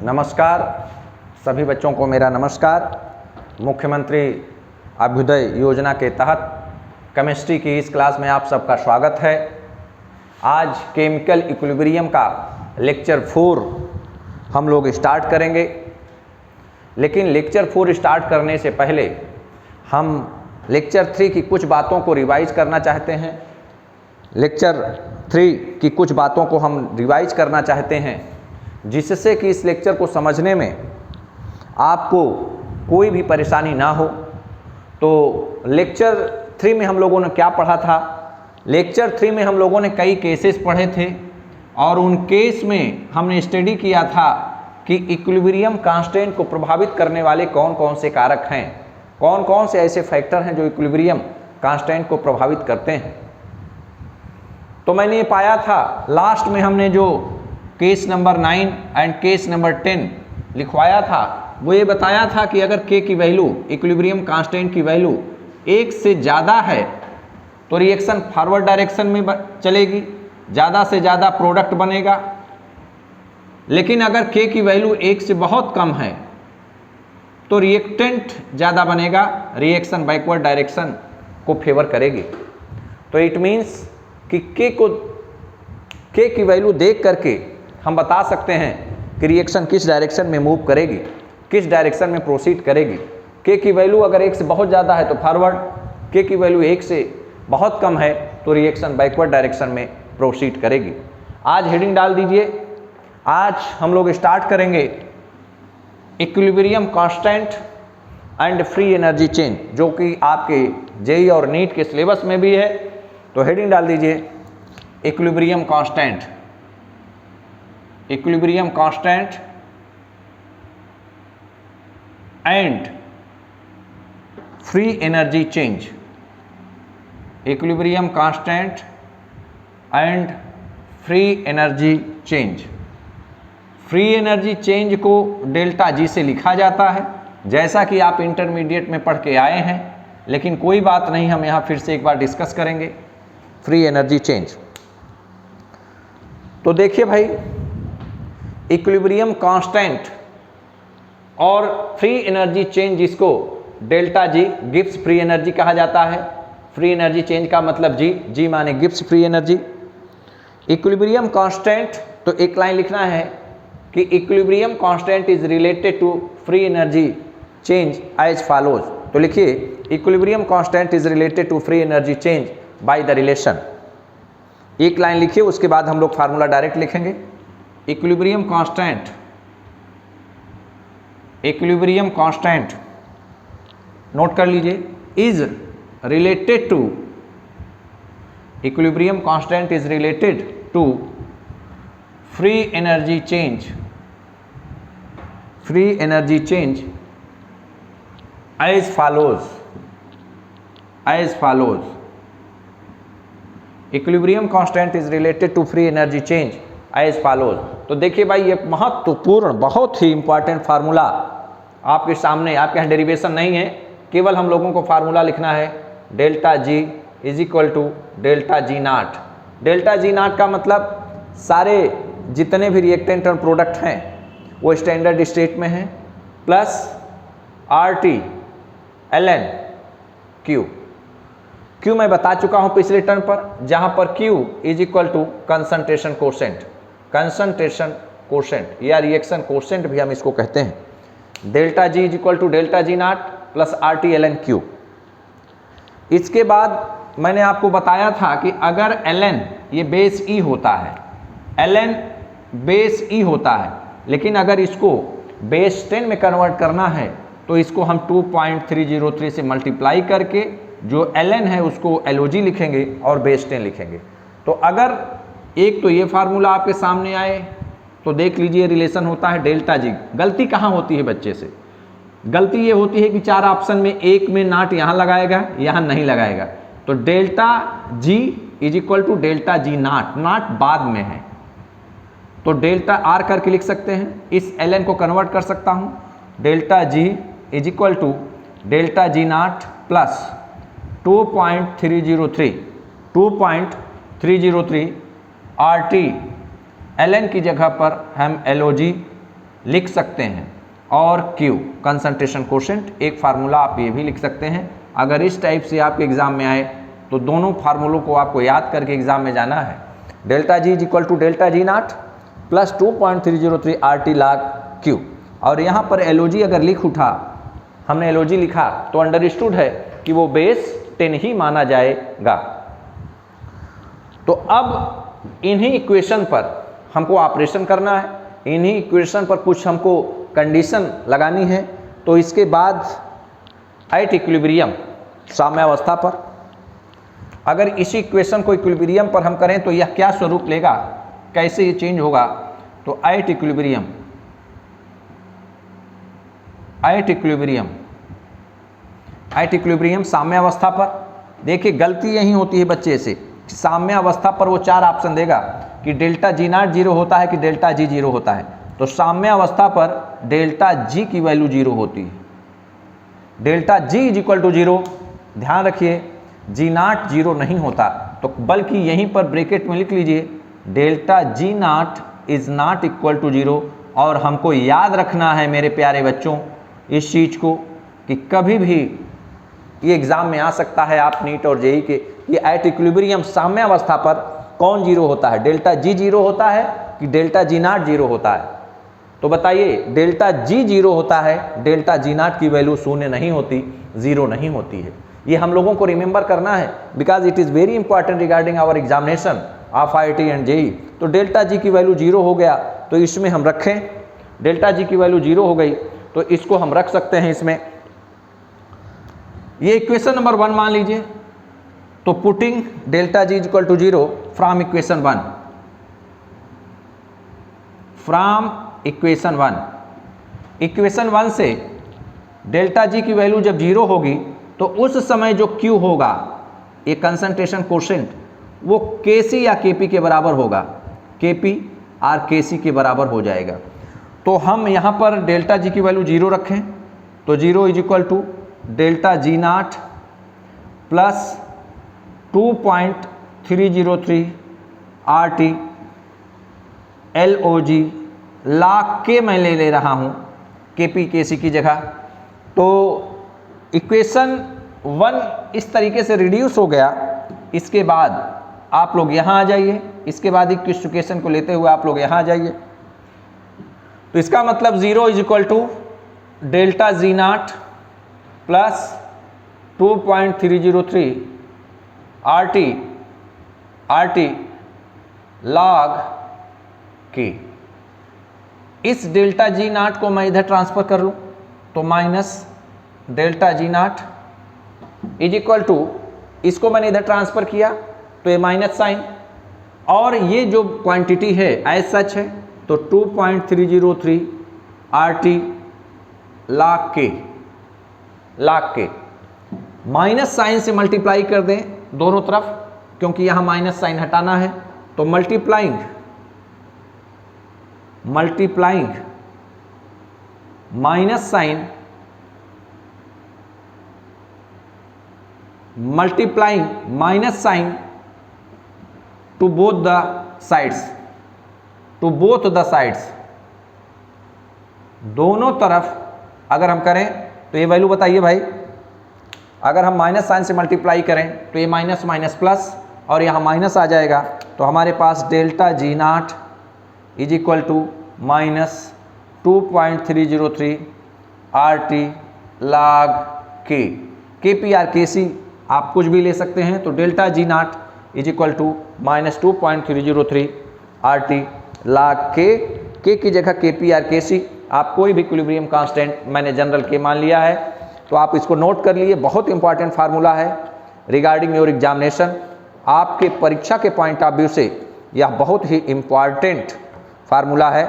नमस्कार सभी बच्चों को मेरा नमस्कार। मुख्यमंत्री अभ्युदय योजना के तहत केमिस्ट्री की इस क्लास में आप सबका स्वागत है। आज केमिकल इक्विलिब्रियम का लेक्चर 4 हम लोग स्टार्ट करेंगे, लेकिन लेक्चर 4 स्टार्ट करने से पहले हम लेक्चर 3 की कुछ बातों को रिवाइज करना चाहते हैं। लेक्चर 3 की कुछ बातों को हम रिवाइज करना चाहते हैं, जिससे कि इस लेक्चर को समझने में आपको कोई भी परेशानी ना हो। तो लेक्चर 3 में हम लोगों ने क्या पढ़ा था? लेक्चर 3 में हम लोगों ने कई केसेस पढ़े थे और उन केस में हमने स्टडी किया था कि इक्विलिब्रियम कांस्टेंट को प्रभावित करने वाले कौन कौन से कारक हैं, कौन कौन से ऐसे फैक्टर हैं जो इक्विलिब्रियम कांस्टेंट को प्रभावित करते हैं। तो मैंने ये पाया था, लास्ट में हमने जो case number 9 and case number 10 लिखवाया था, वो ये बताया था कि अगर के की वैल्यू, इक्विलिब्रियम कांस्टेंट की वैल्यू 1 से ज़्यादा है तो रिएक्शन फॉरवर्ड डायरेक्शन में चलेगी, ज़्यादा से ज़्यादा प्रोडक्ट बनेगा। लेकिन अगर के की वैल्यू 1 से बहुत कम है तो रिएक्टेंट ज़्यादा बनेगा, रिएक्शन बैकवर्ड डायरेक्शन को फेवर करेगी। तो इट मीन्स कि के की वैल्यू देख करके हम बता सकते हैं कि रिएक्शन किस डायरेक्शन में मूव करेगी, किस डायरेक्शन में प्रोसीड करेगी। के की वैल्यू अगर 1 से बहुत ज़्यादा है तो फॉरवर्ड, के की वैल्यू 1 से बहुत कम है तो रिएक्शन बैकवर्ड डायरेक्शन में प्रोसीड करेगी। आज हेडिंग डाल दीजिए। आज हम लोग स्टार्ट करेंगे equilibrium constant and free energy change, जो कि आपके जेईई और नीट के सिलेबस में भी है। तो हेडिंग डाल दीजिए equilibrium constant, equilibrium constant and free energy change, equilibrium constant and free energy change. Free energy change को डेल्टा जी से लिखा जाता है, जैसा कि आप इंटरमीडिएट में पढ़ के आए हैं, लेकिन कोई बात नहीं, हम यहाँ फिर से एक बार डिस्कस करेंगे फ्री एनर्जी चेंज। तो देखिए भाई, इक्विलिब्रियम कांस्टेंट और फ्री एनर्जी चेंज, जिसको delta G Gibbs free energy कहा जाता है। फ्री एनर्जी चेंज का मतलब जी, जी माने Gibbs free energy. Equilibrium constant, तो एक लाइन लिखना है कि equilibrium constant is related to free energy change as follows. तो लिखिए equilibrium constant is related to free energy change by the relation. एक लाइन लिखिए, उसके बाद हम लोग फार्मूला डायरेक्ट लिखेंगे। Equilibrium constant, equilibrium constant note कर लीजिए, is related to, equilibrium constant is related to free energy change, free energy change as follows, as follows. Equilibrium constant is related to free energy change as follows. तो देखिए भाई, ये महत्वपूर्ण, बहुत ही important formula आपके सामने, आपके यहाँ डेरिवेशन नहीं है, केवल हम लोगों को फार्मूला लिखना है। Delta G is equal to delta G naught. Delta G naught का मतलब सारे जितने भी रिएक्टेंट और प्रोडक्ट हैं वो स्टैंडर्ड स्टेट में हैं, plus RT ln Q। Q मैं बता चुका हूँ पिछले टर्म पर, जहाँ पर Q is equal to concentration quotient, concentration quotient या रिएक्शन कोशेंट भी हम इसको कहते हैं। Delta G is equal to delta G naught plus RT ln Q। इसके बाद मैंने आपको बताया था कि अगर ln ये बेस E होता है, ln बेस E होता है, लेकिन अगर इसको बेस 10 में कन्वर्ट करना है तो इसको हम 2.303 से मल्टीप्लाई करके जो ln है उसको LOG लिखेंगे और बेस 10 लिखेंगे। तो अगर एक तो ये फार्मूला आपके सामने आए तो देख लीजिए रिलेशन होता है डेल्टा जी। गलती कहाँ होती है बच्चे से? गलती ये होती है कि 4 ऑप्शन में एक में नाट यहाँ लगाएगा, यहाँ नहीं लगाएगा। तो delta G is equal to delta G naught, naught बाद में है तो डेल्टा आर करके लिख सकते हैं। इस ln को कन्वर्ट कर सकता हूँ, delta G is equal to delta G naught plus 2.303 RT ln की जगह पर हम LOG लिख सकते हैं, और Q कंसंट्रेशन कोशेंट, एक फार्मूला आप ये भी लिख सकते हैं। अगर इस टाइप से आपके एग्जाम में आए तो दोनों फार्मूलों को आपको याद करके एग्जाम में जाना है। Delta G is equal to delta G naught plus 2.303 RT log Q। और यहाँ पर LOG अगर लिख उठा, हमने LOG लिखा तो अंडरस्टूड है कि वो बेस 10 ही माना जाएगा। तो अब इन्हीं इक्वेशन पर हमको ऑपरेशन करना है, इन्हीं इक्वेशन पर कुछ हमको कंडीशन लगानी है। तो इसके बाद एट इक्विलिब्रियम साम्यावस्था पर, अगर इसी इक्वेशन को इक्विलिब्रियम पर हम करें तो यह क्या स्वरूप लेगा, कैसे ये चेंज होगा। तो at equilibrium, at equilibrium, at equilibrium साम्यावस्था पर, देखिए गलती यही होती है बच्चे से, साम्यावस्था पर वो 4 ऑप्शन देगा कि डेल्टा जी नॉट 0 होता है कि डेल्टा जी 0 होता है। तो साम्यावस्था पर डेल्टा जी की वैल्यू 0 होती है। Delta G is equal to 0, ध्यान रखिए जी नॉट 0 नहीं होता, तो बल्कि यहीं पर ब्रैकेट में लिख लीजिए delta G naught is not equal to 0। और हमको याद रखना है मेरे प्यारे बच्चों इस चीज को कि कभी भी ये एग्जाम में आ सकता है, आप नीट और जेई के, कि एट इक्विलिब्रियम साम्यावस्था पर कौन 0 होता है, डेल्टा जी 0 होता है कि डेल्टा जी नॉट 0 होता है। तो बताइए डेल्टा जी 0 होता है, डेल्टा जी नॉट की वैल्यू 0 नहीं होती, 0 नहीं होती है। ये हम लोगों को रिमेंबर करना है because it is very important regarding our examination of IIT and JEE. तो डेल्टा जी की वैल्यू 0 हो गया तो इसमें हम रखें, डेल्टा जी की वैल्यू 0 हो गई तो इसको हम रख सकते हैं इसमें। ये इक्वेशन नंबर 1 मान लीजिए। तो putting delta G is equal to 0 from equation 1, from equation 1, equation 1 से डेल्टा जी की वैल्यू जब 0 होगी तो उस समय जो Q होगा, ये कंसंट्रेशन कोशेंट, वो Kc या Kp के बराबर होगा, Kp और Kc के बराबर हो जाएगा। तो हम यहाँ पर डेल्टा जी की वैल्यू 0 रखें तो 0 is equal to delta G naught plus 2.303 RT LOG log K मैं ले रहा हूँ Kp Kc की जगह। तो इक्वेशन 1 इस तरीके से रिड्यूस हो गया। इसके बाद आप लोग यहाँ आ जाइए, इसके बाद इस इक्वेशन को लेते हुए आप लोग यहाँ आ जाइए। तो इसका मतलब 0 is equal to delta G naught plus 2.303 RT log K। इस डेल्टा जी नॉट को मैं इधर ट्रांसफर कर लूँ तो minus delta G naught is equal to, इसको मैंने इधर ट्रांसफर किया तो ये माइनस साइन, और ये जो क्वांटिटी है एज सच है तो 2.303 RT log K minus sign से मल्टीप्लाई कर दें दोनों तरफ, क्योंकि यहाँ माइनस साइन हटाना है। तो multiplying minus sign multiplying minus sign to both the sides, दोनों तरफ अगर हम करें तो ये वैल्यू बताइए भाई, अगर हम माइनस साइन से मल्टीप्लाई करें तो ये माइनस माइनस प्लस और यहाँ माइनस आ जाएगा। तो हमारे पास delta G naught is equal to minus 2.303 RT log K। Kp और Kc आप कुछ भी ले सकते हैं। तो delta G naught is equal to minus 2.303 RT log K की जगह Kp और Kc आप कोई भी इक्विलिब्रियम कांस्टेंट मैंने जनरल K मान लिया है। तो आप इसको नोट कर लिए, बहुत इंपॉर्टेंट फार्मूला है रिगार्डिंग योर एग्जामिनेशन। आपके परीक्षा के पॉइंट ऑफ व्यू से यह बहुत ही इंपॉर्टेंट फार्मूला है।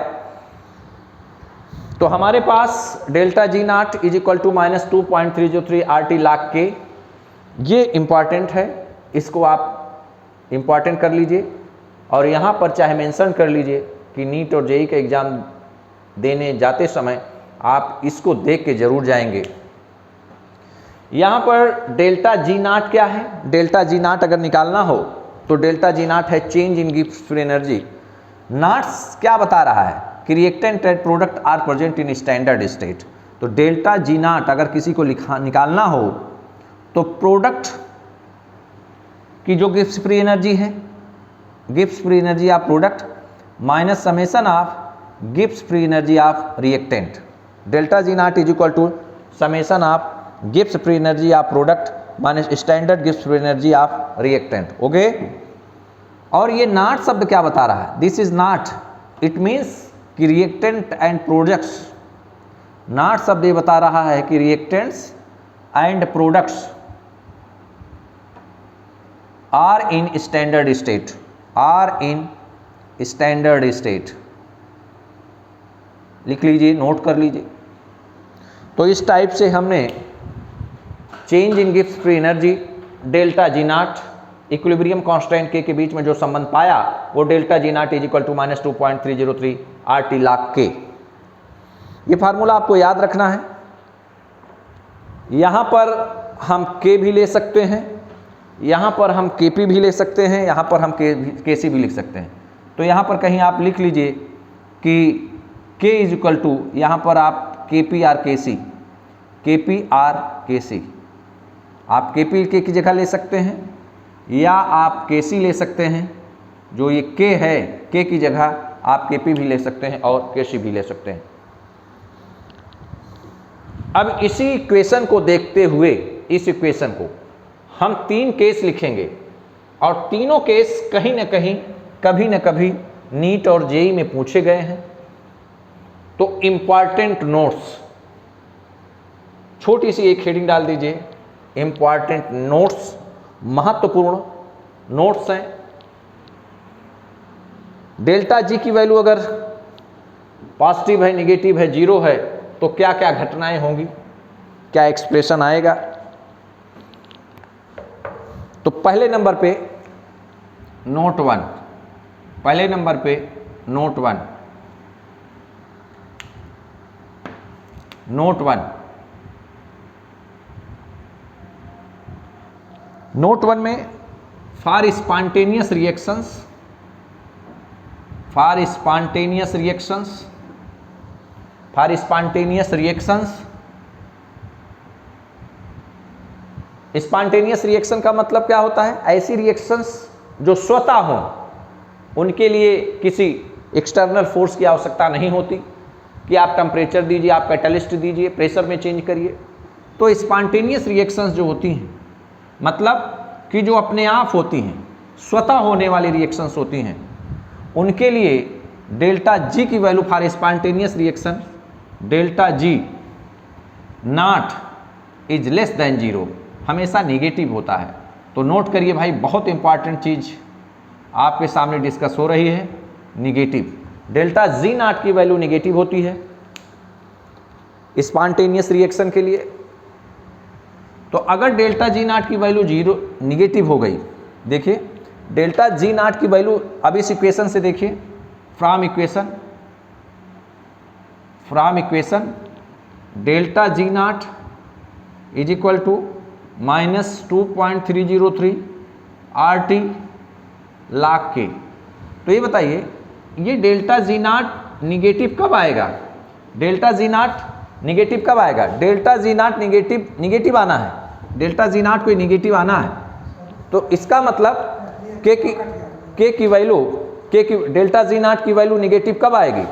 तो हमारे पास delta G naught is equal to minus 2.303 RT log K, ये इंपॉर्टेंट है, इसको आप इंपॉर्टेंट कर लीजिए। और यहाँ पर चाहे मेंशन कर लीजिए कि नीट और जेई का एग्ज़ाम देने जाते समय आप इसको देख के जरूर जाएंगे। यहाँ पर डेल्टा जी नॉट क्या है, डेल्टा जी नॉट अगर निकालना हो तो डेल्टा जी नॉट है change in Gibbs free energy. Naughts क्या बता रहा है, कि reactant and product are present in standard state. तो डेल्टा जी नॉट अगर किसी को निकालना हो तो प्रोडक्ट की जो गिब्स फ्री एनर्जी है, Gibbs free energy of product minus summation of Gibbs free energy of reactant. Delta G naught is equal to summation of Gibbs free energy of product minus standard Gibbs free energy of reactant. Okay, और ये naught शब्द क्या बता रहा है? This is naught, it means कि reactant and products, naught शब्द ये बता रहा है कि reactants and products are in standard state, are in standard state. लिख लीजिए, नोट कर लीजिए। तो इस टाइप से हमने change in Gibbs free energy, delta G naught, equilibrium constant के बीच में जो संबंध पाया वो delta G naught is equal to -2.303 RT log K। ये फार्मूला आपको याद रखना है। यहाँ पर हम K भी ले सकते हैं, यहाँ पर हम KP भी ले सकते हैं, यहाँ पर हम KC भी लिख सकते हैं। तो यहाँ पर कहीं आप लिख लीजिए कि K इज इक्वल टू, यहाँ पर आप KP और KC, KP और KC, आप KP की जगह ले सकते हैं या आप KC ले सकते हैं। जो ये K है, K की जगह आप KP भी ले सकते हैं और KC भी ले सकते हैं। अब इसी इक्वेशन को देखते हुए, इस इक्वेशन को हम 3 केस लिखेंगे और तीनों केस कहीं ना कहीं, कभी ना कभी नीट और जेई में पूछे गए हैं। तो इंपॉर्टेंट नोट्स, छोटी सी एक हेडिंग डाल दीजिए, इंपॉर्टेंट नोट्स, महत्वपूर्ण नोट्स हैं। डेल्टा जी की वैल्यू अगर पॉजिटिव है, निगेटिव है, 0 है तो क्या क्या घटनाएं होंगी, क्या एक्सप्रेशन आएगा। तो पहले नंबर पे नोट 1, पहले नंबर पे नोट 1, नोट 1, नोट 1 में for spontaneous reactions, for spontaneous reactions, for spontaneous reactions. Spontaneous reaction का मतलब क्या होता है? ऐसी रिएक्शंस जो स्वतः हों, उनके लिए किसी एक्सटर्नल फोर्स की आवश्यकता नहीं होती कि आप टेम्परेचर दीजिए, आप कैटलिस्ट दीजिए, प्रेशर में चेंज करिए। तो स्पॉन्टेनियस रिएक्शंस जो होती हैं, मतलब कि जो अपने आप होती हैं, स्वतः होने वाली रिएक्शंस होती हैं, उनके लिए डेल्टा जी की value for spontaneous reaction, delta G naught is less than 0, हमेशा नेगेटिव होता है। तो नोट करिए भाई, बहुत इंपॉर्टेंट चीज आपके सामने डिस्कस हो रही है, नेगेटिव। डेल्टा जी नॉट की वैल्यू नेगेटिव होती है स्पॉन्टेनियस रिएक्शन के लिए। तो अगर डेल्टा जी नॉट की वैल्यू 0 निगेटिव हो गई, देखिए डेल्टा जी नॉट की वैल्यू, अब इस इक्वेशन से देखिए, from equation delta G naught is equal to -2.303 RT log K। तो ये बताइए, ये डेल्टा जी नॉट निगेटिव कब आएगा? डेल्टा जी नॉट निगेटिव कब आएगा? डेल्टा जी नॉट निगेटिव आना है, डेल्टा जी नॉट कोई निगेटिव आना है। तो इसका मतलब K की वैल्यू, डेल्टा जी नॉट की वैल्यू निगेटिव कब आएगी?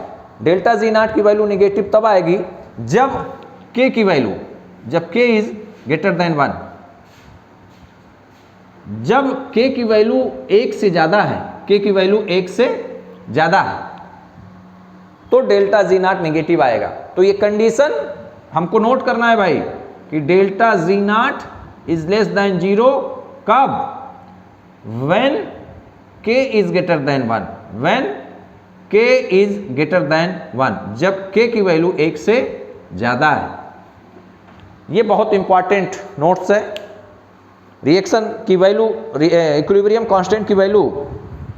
डेल्टा जी नॉट की वैल्यू निगेटिव तब आएगी जब K की वैल्यू, जब K इज ग्रेटर देन 1, जब K की वैल्यू 1 से ज्यादा है, K की वैल्यू 1 से ज्यादा है, तो डेल्टा जी नॉट निगेटिव आएगा। तो ये कंडीशन हमको नोट करना है भाई कि delta G naught is less than 0 कब? when K is greater than 1, when K is greater than 1, जब K की वैल्यू 1 से ज्यादा है। ये बहुत इंपॉर्टेंट नोट्स है। रिएक्शन की वैल्यू, इक्विलिब्रियम कांस्टेंट की वैल्यू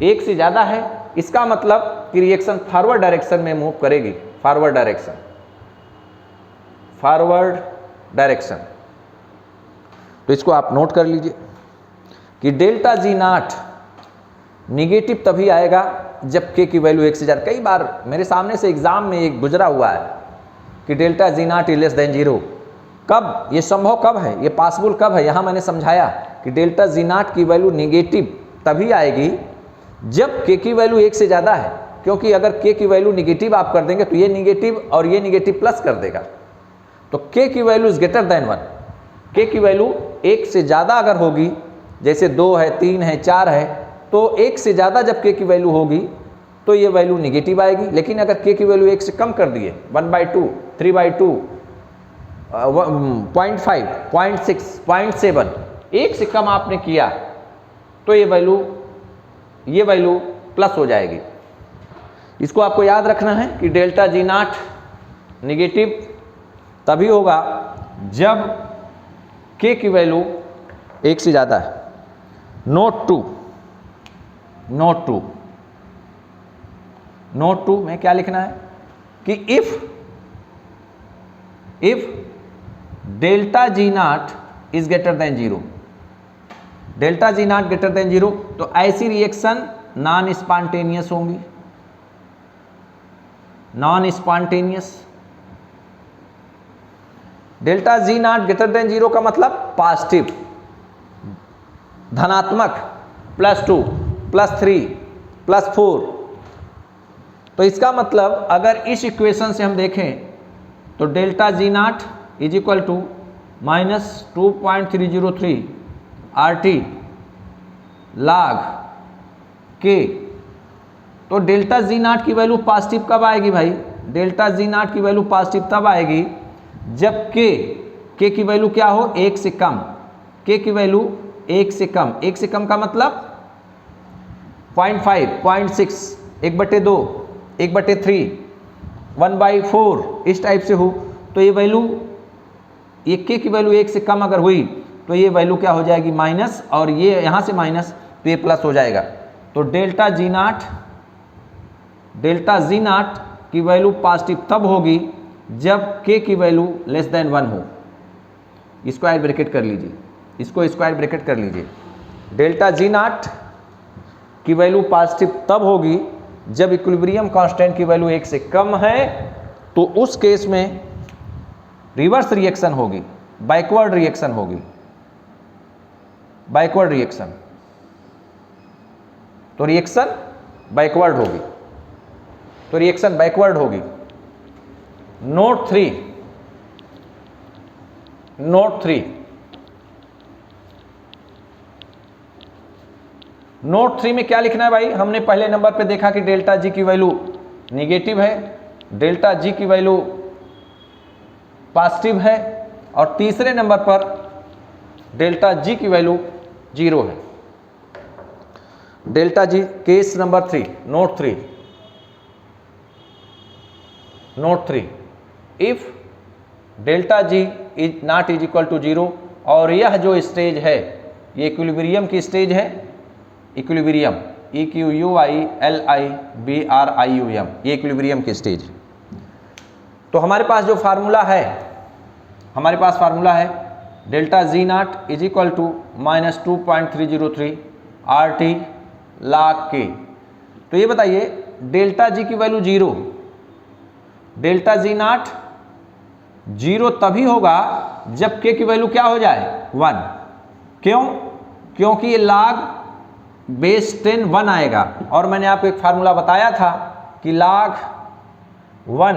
1 से ज्यादा है, इसका मतलब कि रिएक्शन फॉरवर्ड डायरेक्शन में मूव करेगी, फॉरवर्ड डायरेक्शन, फॉरवर्ड डायरेक्शन। तो इसको आप नोट कर लीजिए कि डेल्टा जी नॉट निगेटिव तभी आएगा जब के की वैल्यू 1 से ज़्यादा। कई बार मेरे सामने से एग्जाम में एक गुजरा हुआ है कि delta G naught is less than 0। कब ये संभव, कब है ये पॉसिबल, कब है? यहाँ मैंने समझाया कि डेल्टा जी नॉट की वैल्यू निगेटिव तभी आएगी जब के की वैल्यू 1 से ज़्यादा है, क्योंकि अगर के की वैल्यू निगेटिव आप कर देंगे तो ये निगेटिव और ये निगेटिव प्लस कर देगा। तो के की वैल्यू इज ग्रेटर देन 1, के की वैल्यू 1 से ज़्यादा अगर होगी, जैसे 2 है, 3 है, 4 है, तो 1 से ज़्यादा जब के की वैल्यू होगी तो ये वैल्यू निगेटिव आएगी। लेकिन अगर के की वैल्यू 1 से कम कर दिए, 1/2, 3/2, 0.5, 0.6, 0.7, 1 से कम आपने किया तो ये वैल्यू प्लस हो जाएगी। इसको आपको याद रखना है कि डेल्टा जी नॉट निगेटिव तभी होगा जब के की वैल्यू 1 से ज़्यादा है। नोट टू में क्या लिखना है कि if delta G naught is greater than 0, delta G not greater than 0, तो ऐसी रिएक्शन नॉन स्पॉन्टेनियस होंगी, non spontaneous. Delta G not greater than 0 का मतलब पॉजिटिव, धनात्मक, +2, +3, +4। तो इसका मतलब अगर इस इक्वेशन से हम देखें तो delta G naught is equal to -2.303 RT log K। तो डेल्टा जी नॉट की वैल्यू पॉजिटिव कब आएगी भाई? डेल्टा जी नॉट की वैल्यू पॉजिटिव तब आएगी जब के की वैल्यू क्या हो? 1 से कम। के की वैल्यू 1 से कम, 1 से कम का मतलब 0.5, 0.6, 1/2, 1/3, 1/4 इस टाइप से हो, तो ये वैल्यू, ये के की वैल्यू 1 से कम अगर हुई तो ये वैल्यू क्या हो जाएगी? माइनस, और ये यहाँ से माइनस तो ये प्लस हो जाएगा। तो डेल्टा जी नॉट की वैल्यू पॉजिटिव तब होगी जब के की वैल्यू लेस देन 1 हो। स्क्वायर ब्रैकेट कर लीजिए, इसको स्क्वायर ब्रैकेट कर लीजिए। डेल्टा जी नॉट की वैल्यू पॉजिटिव तब होगी जब इक्विलिब्रियम कांस्टेंट की वैल्यू 1 से कम है, तो उस केस में रिवर्स रिएक्शन होगी, बैकवर्ड रिएक्शन होगी, बैकवर्ड रिएक्शन। तो रिएक्शन बैकवर्ड होगी, तो रिएक्शन बैकवर्ड होगी। नोट 3 में क्या लिखना है भाई? हमने पहले नंबर पे देखा कि डेल्टा जी की वैल्यू निगेटिव है, डेल्टा जी की वैल्यू पॉजिटिव है, और तीसरे नंबर पर डेल्टा जी की वैल्यू 0 है। Delta G, case number 3, note 3, if delta G is naught is equal to 0, और यह जो स्टेज है ये इक्विलिब्रियम की स्टेज है, इक्विलिब्रियम, EQUILIBRIUM, ये इक्विलिब्रियम की स्टेज। तो हमारे पास जो फार्मूला है, हमारे पास फार्मूला है delta G naught is equal to -2.303 RT log K। तो ये बताइए डेल्टा जी की वैल्यू 0, डेल्टा जी नॉट 0 तभी होगा जब के की वैल्यू क्या हो जाए? 1। क्यों? क्योंकि ये log बेस 10 1 आएगा, और मैंने आपको एक फार्मूला बताया था कि log 1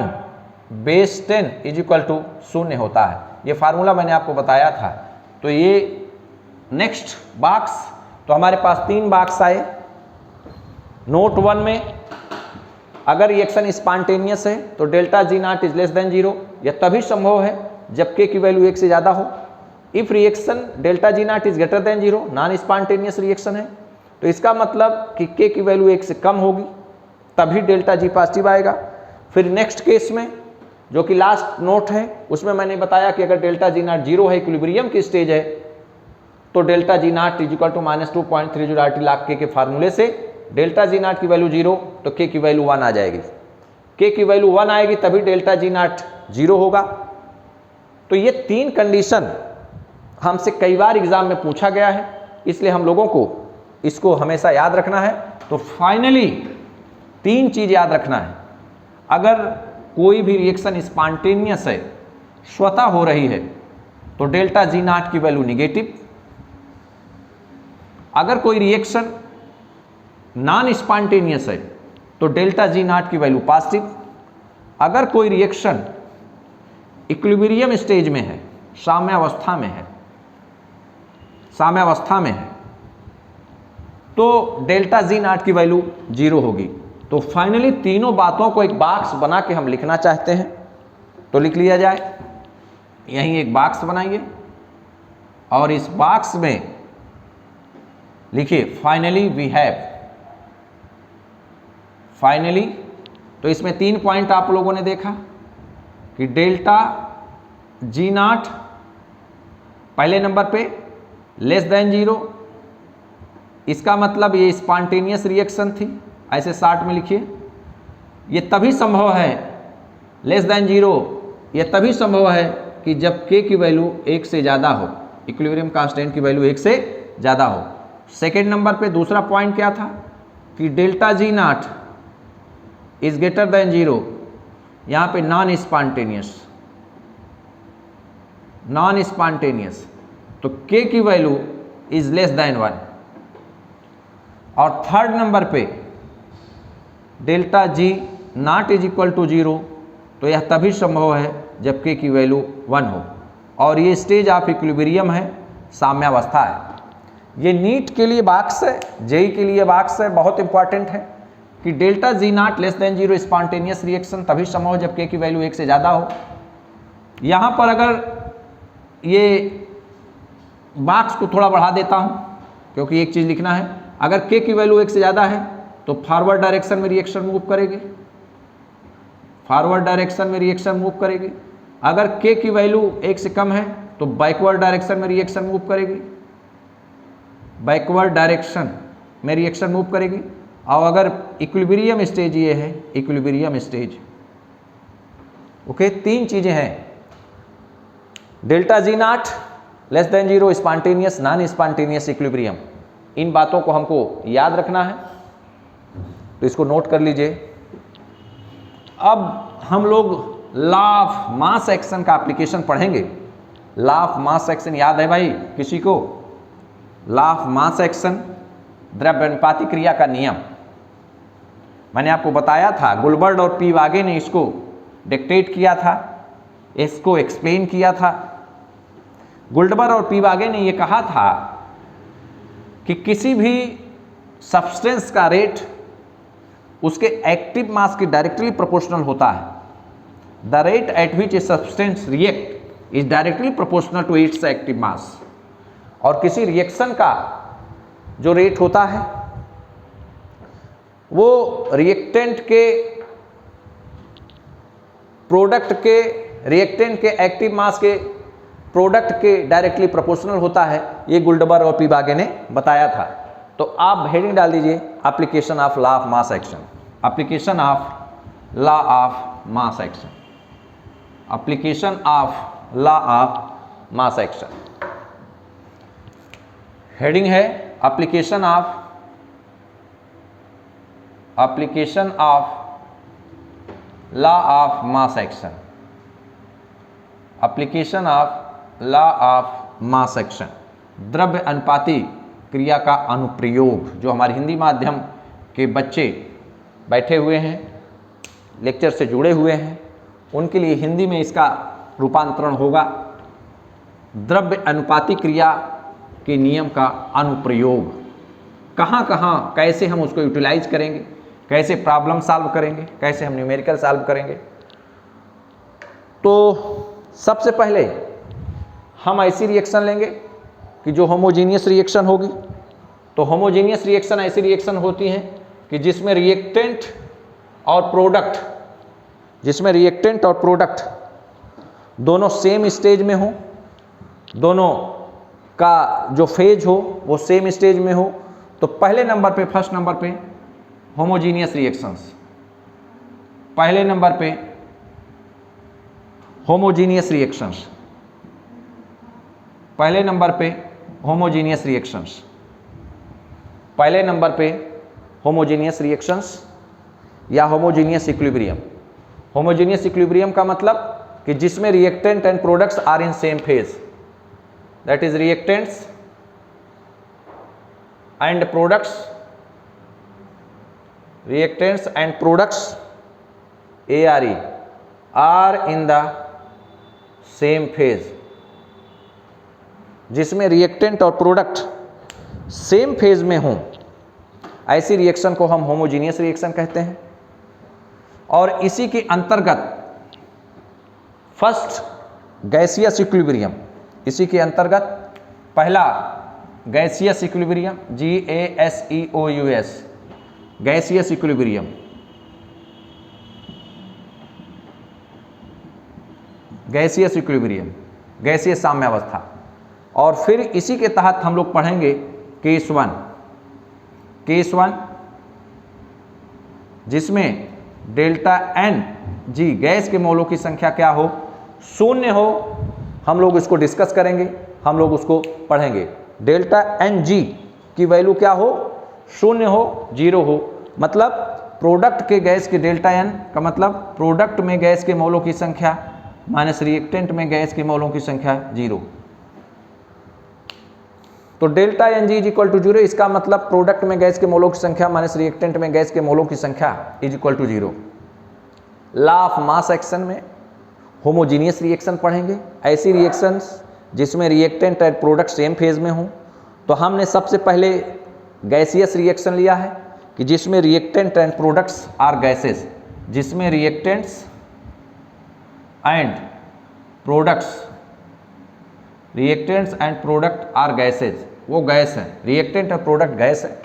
base 10 is equal to 0 होता है। ये फार्मूला मैंने आपको बताया था। तो ये नेक्स्ट बॉक्स, तो हमारे पास 3 बॉक्स आए। नोट 1 में अगर रिएक्शन स्पॉन्टेनियस है तो delta G naught is less than 0, यह तभी संभव है जब के की वैल्यू 1 से ज़्यादा हो। If reaction delta G naught is greater than 0, non spontaneous reaction है, तो इसका मतलब कि के की वैल्यू 1 से कम होगी, तभी डेल्टा जी पॉजिटिव आएगा। फिर नेक्स्ट केस में जो कि लास्ट नोट है, उसमें मैंने बताया कि अगर डेल्टा जी नॉट 0 है, इक्विलिब्रियम की स्टेज है, तो delta G naught is equal to -2.30 RT log K के फार्मूले से डेल्टा जी नॉट की वैल्यू 0 तो के की वैल्यू 1 आ जाएगी। के की वैल्यू 1 आएगी तभी डेल्टा जी नॉट 0 होगा। तो ये 3 कंडीशन हमसे कई बार एग्जाम में पूछा गया है, इसलिए हम लोगों को इसको हमेशा याद रखना है। तो फाइनली तीन चीज याद रखना है। अगर कोई भी रिएक्शन स्पॉन्टेनियस है, स्वतः हो रही है, तो डेल्टा जी नॉट की वैल्यू निगेटिव। अगर कोई रिएक्शन नॉन स्पॉन्टेनियस है तो डेल्टा जी नॉट की वैल्यू पॉजिटिव। अगर कोई रिएक्शन इक्विलिब्रियम स्टेज में है, साम्यावस्था में है, तो डेल्टा जी नॉट की वैल्यू 0 होगी। तो फाइनली तीनों बातों को एक बॉक्स बना के हम लिखना चाहते हैं, तो लिख लिया जाए। यहीं एक बॉक्स बनाइए और इस बॉक्स में लिखिए फाइनली वी हैव। फाइनली, तो इसमें 3 पॉइंट आप लोगों ने देखा कि डेल्टा जी नॉट पहले नंबर पे लेस देन 0, इसका मतलब ये स्पॉन्टेनियस रिएक्शन थी, ऐसे शॉर्ट में लिखिए। ये तभी संभव है, लेस देन 0 ये तभी संभव है कि जब k की वैल्यू 1 से ज़्यादा हो, इक्विलिब्रियम कांस्टेंट की वैल्यू 1 से ज़्यादा हो। सेकेंड नंबर पे दूसरा पॉइंट क्या था कि delta G naught is greater than 0, यहाँ पे नॉन स्पॉन्टेनियस, तो k की वैल्यू इज लेस देन 1। और थर्ड नंबर पे delta G naught is equal to 0, तो यह तभी संभव है जब k की वैल्यू 1 हो। और ये स्टेज ऑफ इक्विलिब्रियम है, साम्यावस्था है। ये नीट के लिए बॉक्स है, जेई के लिए बॉक्स है, बहुत इंपॉर्टेंट है कि delta G naught less than 0 spontaneous reaction तभी संभव हो जब k की वैल्यू 1 से ज़्यादा हो। यहाँ पर अगर ये बॉक्स को थोड़ा बढ़ा देता हूँ, क्योंकि एक चीज़ लिखना है, अगर k की वैल्यू 1 से ज़्यादा है तो फॉरवर्ड डायरेक्शन में रिएक्शन मूव करेगी, अगर k की वैल्यू 1 से कम है तो बैकवर्ड डायरेक्शन में रिएक्शन मूव करेगी, और अगर इक्विलिब्रियम स्टेज ये है, इक्विलिब्रियम स्टेज, ओके। 3 चीज़ें हैं, delta G naught less than 0 spontaneous, non spontaneous, equilibrium. इन बातों को हमको याद रखना है, तो इसको नोट कर लीजिए। अब हम लोग लॉ ऑफ मास एक्शन का एप्लीकेशन पढ़ेंगे। लॉ ऑफ मास एक्शन याद है भाई किसी को? लॉ ऑफ मास एक्शन, द्रव्यनुपाती क्रिया का नियम। मैंने आपको बताया था, गुलबर्ड और पीवागे ने इसको डिक्टेट किया था, इसको एक्सप्लेन किया था। गुलबर्ड और पीवागे ने ये कहा था कि किसी भी सब्सटेंस का रेट उसके एक्टिव मास के डायरेक्टली प्रोपोर्शनल होता है। The rate at which a substance react is directly proportional to its active mass. और किसी रिएक्शन का जो रेट होता है वो रिएक्टेंट के प्रोडक्ट के, रिएक्टेंट के एक्टिव मास के प्रोडक्ट के डायरेक्टली प्रोपोर्शनल होता है। ये गुलबर्ड और पीवागे ने बताया था। तो आप हेडिंग डाल दीजिए application of law of mass action, application of law of mass action, application of law of mass action. Heading है application of law of mass action, application of law of mass action, द्रव्य अनुपाती क्रिया का अनुप्रयोग। जो हमारे हिंदी माध्यम के बच्चे बैठे हुए हैं, लेक्चर से जुड़े हुए हैं, उनके लिए हिंदी में इसका रूपांतरण होगा द्रव्य अनुपाती क्रिया के नियम का अनुप्रयोग। कहाँ कहाँ कैसे हम उसको यूटिलाइज करेंगे, कैसे प्रॉब्लम सॉल्व करेंगे, कैसे हम न्यूमेरिकल सॉल्व करेंगे। तो सबसे पहले हम ऐसी रिएक्शन लेंगे कि जो होमोजीनियस रिएक्शन होगी। तो होमोजीनियस रिएक्शन ऐसी रिएक्शन होती हैं कि जिसमें रिएक्टेंट और प्रोडक्ट दोनों सेम स्टेज में हो, दोनों का जो फेज हो वो सेम स्टेज में हो। तो पहले नंबर पे, फर्स्ट नंबर पे होमोजीनियस रिएक्शंस, पहले नंबर पे होमोजीनियस रिएक्शंस, पहले नंबर पे होमोजीनियस रिएक्शंस, पहले नंबर पे होमोजीनियस रिएक्शंस। या होमोजीनियस इक्विलिब्रियम। होमोजीनियस इक्विलिब्रियम का मतलब कि जिसमें reactant and products are in same phase, that is reactants and products, reactants and products ARE are in the same phase, जिसमें reactant और product same phase में हों, ऐसी रिएक्शन को हम होमोजीनियस रिएक्शन कहते हैं। और इसी के अंतर्गत फर्स्ट गैसियस इक्विलिब्रियम, इसी के अंतर्गत पहला gaseous equilibrium GASEOUS, gaseous equilibrium, gaseous equilibrium, गैसीय साम्यावस्था। और फिर इसी के तहत हम लोग पढ़ेंगे केस वन जिसमें डेल्टा एन जी गैस के मोलों की संख्या क्या हो, शून्य हो। हम लोग इसको डिस्कस करेंगे, हम लोग उसको पढ़ेंगे। डेल्टा एन जी की वैल्यू क्या हो, शून्य हो, जीरो हो। मतलब प्रोडक्ट के गैस के डेल्टा एन का मतलब प्रोडक्ट में गैस के मोलों की संख्या माइनस रिएक्टेंट में गैस के मोलों की संख्या जीरो। तो delta n G is equal to zero, इसका मतलब प्रोडक्ट में गैस के मोलों की संख्या माइनस रिएक्टेंट में गैस के मोलों की संख्या is equal to zero. Law of mass action में होमोजीनियस रिएक्शन पढ़ेंगे, ऐसी रिएक्शंस जिसमें रिएक्टेंट और प्रोडक्ट सेम फेज में हों। तो हमने सबसे पहले गैसियस रिएक्शन लिया है कि जिसमें reactant and products are gases, जिसमें reactants and product are gases, वो गैस है, रिएक्टेंट और प्रोडक्ट गैस है।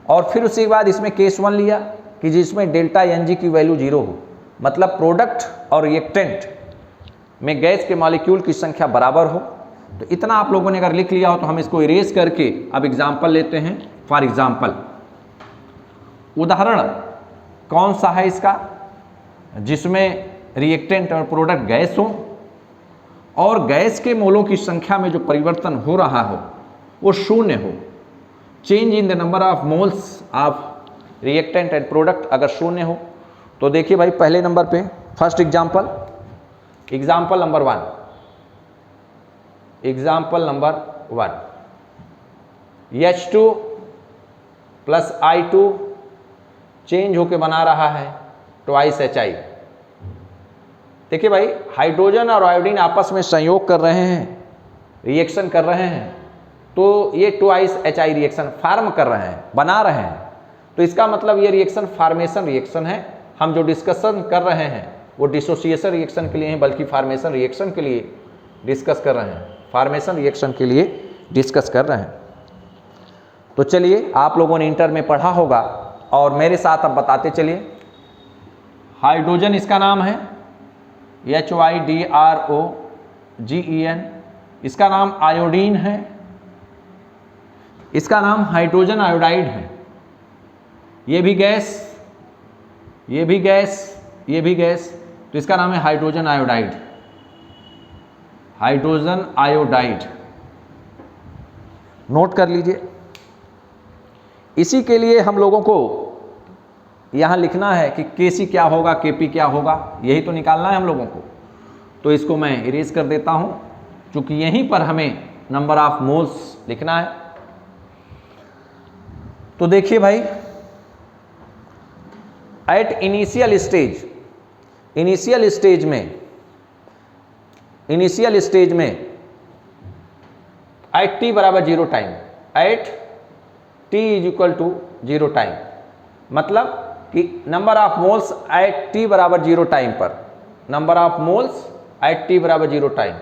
और फिर उसी के बाद इसमें केस वन लिया कि जिसमें डेल्टा एन जी की वैल्यू जीरो हो, मतलब प्रोडक्ट और रिएक्टेंट में गैस के मॉलिक्यूल की संख्या बराबर हो। तो इतना आप लोगों ने अगर लिख लिया हो तो हम इसको इरेज करके अब एग्जाम्पल लेते हैं। फॉर एग्जाम्पल, उदाहरण कौन सा है इसका, जिसमें रिएक्टेंट और प्रोडक्ट गैस हो और गैस के मोलों की संख्या में जो परिवर्तन हो रहा हो वो शून्य हो। Change in the number of moles of reactant and product अगर शून्य हो तो देखिए भाई, पहले नंबर पे first example number one, H2 plus I2 change होके बना रहा है ट्वाइस HI। देखिए भाई, हाइड्रोजन और आयोडीन आपस में संयोग कर रहे हैं, रिएक्शन कर रहे हैं, तो ये ट्वाइस HI रिएक्शन फार्म कर रहे हैं, बना रहे हैं। तो इसका मतलब ये रिएक्शन फार्मेशन रिएक्शन है। हम जो डिस्कशन कर रहे हैं वो डिसोसिएशन रिएक्शन के लिए है, बल्कि फार्मेशन रिएक्शन के लिए डिस्कस कर रहे हैं, फार्मेशन रिएक्शन के लिए डिस्कस कर रहे हैं। तो चलिए, आप लोगों ने इंटर में पढ़ा होगा और मेरे साथ अब बताते चलिए। हाइड्रोजन इसका नाम है HYDROGEN, इसका नाम आयोडीन है, इसका नाम हाइड्रोजन आयोडाइड है। ये भी गैस, ये भी गैस, ये भी गैस, तो इसका नाम है hydrogen iodide, hydrogen iodide. Note कर लीजिए। इसी के लिए हम लोगों को यहाँ लिखना है कि Kc क्या होगा, Kp क्या होगा, यही तो निकालना है हम लोगों को। तो इसको मैं इरेज कर देता हूँ, क्योंकि यहीं पर हमें नंबर ऑफ मोल्स लिखना है। तो देखिए भाई, एट इनिशियल स्टेज में एट टी बराबर zero time, at T is equal to zero time, मतलब कि number of moles at T बराबर जीरो टाइम पर, number of moles at T बराबर zero time,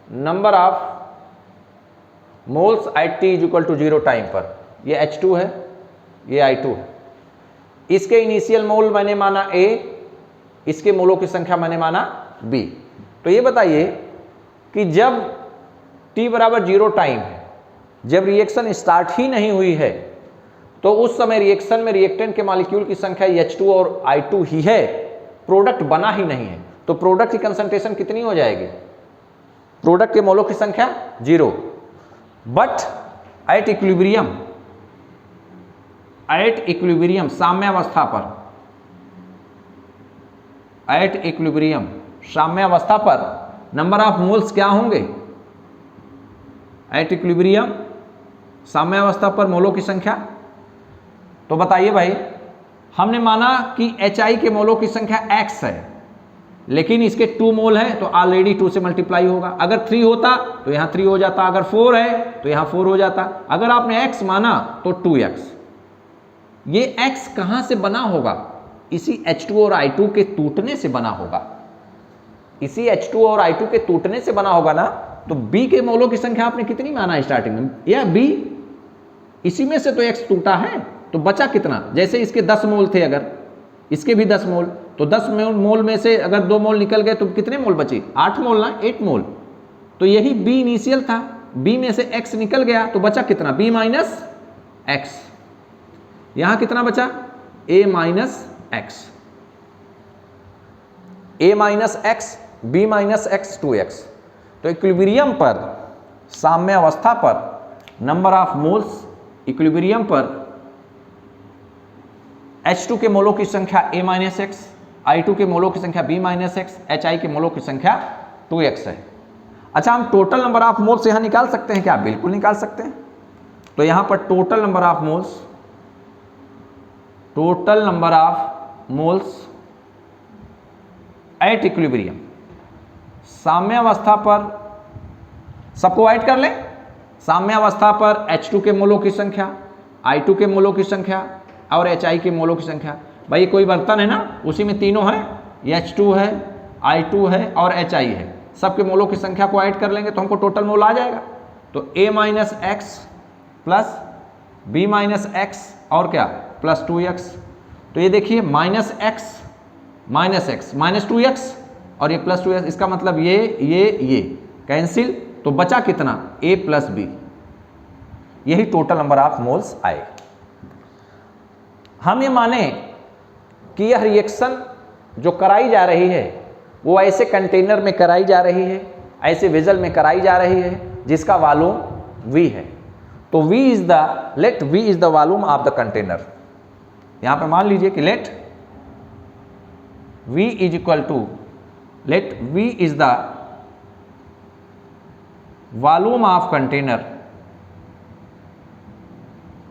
number of moles at T is equal to zero time पर। ये H2 है, ये I2 है। इसके इनिशियल मोल मैंने माना A, इसके मोलों की संख्या मैंने माना B। तो ये बताइए कि जब T बराबर जीरो टाइम है, जब रिएक्शन स्टार्ट ही नहीं हुई है, तो उस समय रिएक्शन में रिएक्टेंट के मॉलिक्यूल की संख्या H2 और I2 ही है, प्रोडक्ट बना ही नहीं है। तो प्रोडक्ट की कंसंट्रेशन कितनी हो जाएगी, प्रोडक्ट के मोलों की संख्या zero. But at equilibrium at equilibrium, साम्यावस्था पर, एट इक्विलिब्रियम साम्यावस्था पर नंबर ऑफ मोल्स क्या होंगे? एट इक्विलिब्रियम साम्यावस्था पर मोलों की संख्या। तो बताइए भाई, हमने माना कि HI के मोलों की संख्या x है, लेकिन इसके 2 मोल है तो ऑलरेडी 2 से मल्टीप्लाई होगा। अगर 3 होता तो यहाँ 3 हो जाता, अगर 4 है तो यहाँ 4 हो जाता। अगर आपने x माना तो 2x। ये x कहाँ से बना होगा? इसी H2 और I2 के टूटने से बना होगा, इसी H2 और I2 के टूटने से बना होगा ना। तो B के मोलों की संख्या आपने कितनी माना स्टार्टिंग में? या B, इसी में से तो x टूटा है, तो बचा कितना? जैसे इसके 10 मोल थे, अगर इसके भी 10 मोल, तो 10 मोल में से अगर 2 मोल निकल गए तो कितने मोल बचे? 8 मोल ना, 8 मोल। तो यही B इनिशियल था, B में से x निकल गया तो बचा कितना? B minus x। यहां कितना बचा? A minus x, A minus x, B minus x, 2x। तो इक्विलिब्रियम पर, साम्यावस्था पर नंबर ऑफ मोल्स, इक्विलिब्रियम पर H2 के मोलों की संख्या A माइनस एक्स, I2 के मोलों की संख्या B माइनस एक्स, HI के मोलों की संख्या 2x है। अच्छा, हम टोटल नंबर ऑफ मोल्स यहां निकाल सकते हैं क्या? बिल्कुल निकाल सकते हैं। तो यहां पर total number of moles, total number of moles at equilibrium, साम्यावस्था पर, सबको ऐड कर लें। साम्यावस्था पर H2 के मोलों की संख्या, I2 के मोलों की संख्या और HI के मोलों की संख्या। भाई कोई बर्तन है ना, उसी में तीनों है, H2 है, I2 है और HI है। सबके मोलों की संख्या को ऐड कर लेंगे तो हमको टोटल मोल आ जाएगा। तो A minus x plus B minus x और क्या प्लस 2x। तो ये देखिए माइनस एक्स माइनस 2x और ये प्लस 2x, इसका मतलब ये कैंसिल, तो बचा कितना? A plus B। यही टोटल नंबर ऑफ मोल्स आए। हम ये माने कि यह रिएक्शन जो कराई जा रही है वो ऐसे कंटेनर में कराई जा रही है, ऐसे वेसल में कराई जा रही है जिसका वॉल्यूम V है। तो V is the, let V is the volume of the container. यहां पे मान लीजिए कि let V is equal to, let V is the volume of container,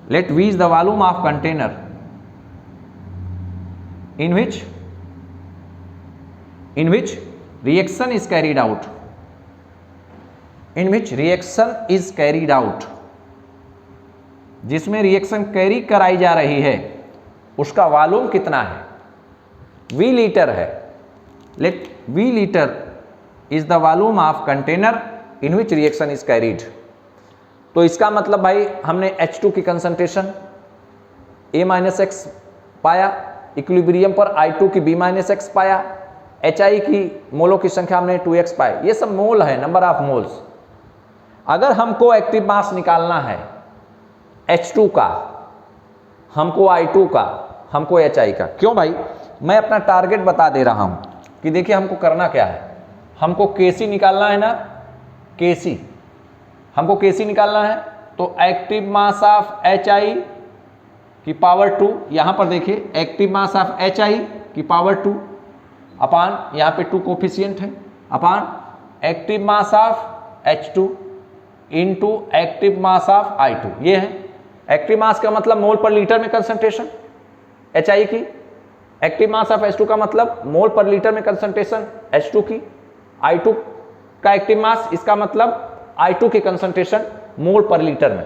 let V is the volume of container in which reaction is carried out, in which reaction is carried out, जिसमें reaction carry कराई जा रही है उसका volume कितना है? V litre है। let V litre is the volume of container in which reaction is carried। तो इसका मतलब भाई हमने H2 की कंसंट्रेशन A माइनस एक्स पाया, इक्विलिब्रियम पर I2 की B माइनस एक्स पाया, HI की मोलों की संख्या हमने 2x पाई। ये सब मोल है, नंबर ऑफ मोल्स। अगर हमको एक्टिव मास निकालना है H2 का, हमको I2 का, हमको HI का, क्यों भाई? मैं अपना टारगेट बता दे रहा हूं कि देखिए हमको करना क्या है। हमको Kc निकालना है ना, Kc, हमको Kc निकालना है। तो एक्टिव मास ऑफ HI की पावर 2, यहां पर देखिए एक्टिव मास ऑफ HI की पावर 2 अपान, यहां पे 2 कोफिशिएंट है, upon active mass of H2 into active mass of I2। ये है एक्टिव मास का मतलब मोल पर लीटर में कंसंट्रेशन HI की, एक्टिव मास ऑफ H2 का मतलब मोल पर लीटर में कंसंट्रेशन H2 की, I2 का एक्टिव मास, इसका मतलब I2 की कंसंट्रेशन मोल पर लीटर में।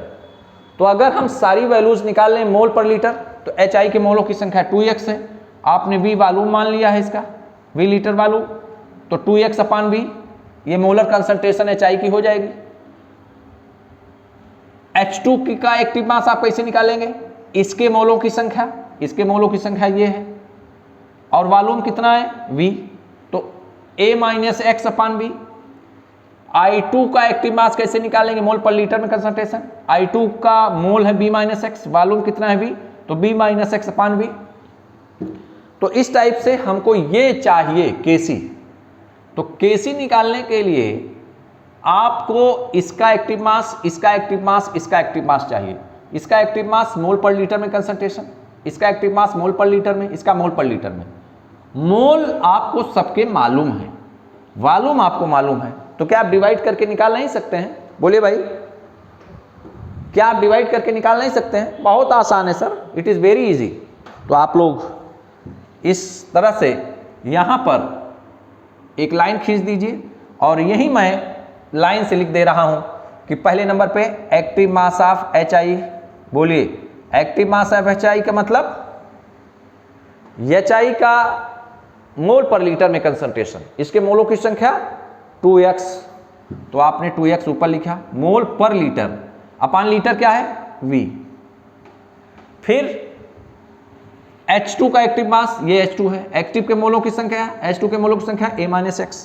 तो अगर हम सारी वैल्यूज निकाल लें मोल पर लीटर, तो HI के मोलों की संख्या 2x है। आपने V वॉल्यूम मान लिया है इसका, V लीटर वॉल्यूम, तो 2x अपान V, ये मोलर कंसंट्रेशन HI की हो जाएगी। H2 की का एक्टिव मास आप कैसे निकालेंगे? इसके मोलों की संख्या, इसके मोलों की संख्या ये है, और वॉल्यूम कितना है? V। तो A minus x upon V। I2 का एक्टिव मास कैसे निकालेंगे? मोल पर लीटर में कंसंट्रेशन, I2 का मोल है B माइनस एक्स, वॉल्यूम कितना है V, तो B माइनस एक्स अपान V। तो इस टाइप से हमको ये चाहिए Kc। तो Kc निकालने के लिए आपको इसका एक्टिव मास, इसका एक्टिव मास, इसका एक्टिव मास चाहिए। इसका एक्टिव मास मोल पर लीटर में कंसंट्रेशन, इसका एक्टिव मास मोल पर लीटर में, इसका मोल पर लीटर में। मोल आपको सबके मालूम है, वॉल्यूम आपको मालूम है, तो क्या आप डिवाइड करके निकाल नहीं सकते हैं? बोलिए भाई, क्या आप डिवाइड करके निकाल नहीं सकते हैं? बहुत आसान है sir, it is very easy. तो आप लोग इस तरह से यहाँ पर एक लाइन खींच दीजिए और यही मैं लाइन से लिख दे रहा हूँ कि पहले नंबर पे एक्टिव मास ऑफ HI। बोलिए, एक्टिव मास ऑफ HI का मतलब HI का मोल पर लीटर में कंसंट्रेशन, इसके मोलों की संख्या 2x, तो आपने 2x ऊपर लिखा, मोल पर लीटर अपान लीटर क्या है? V। फिर H2 का एक्टिव मास, ये H2 है, एक्टिव के मोलों की संख्या, H2 के मोलों की संख्या A-X,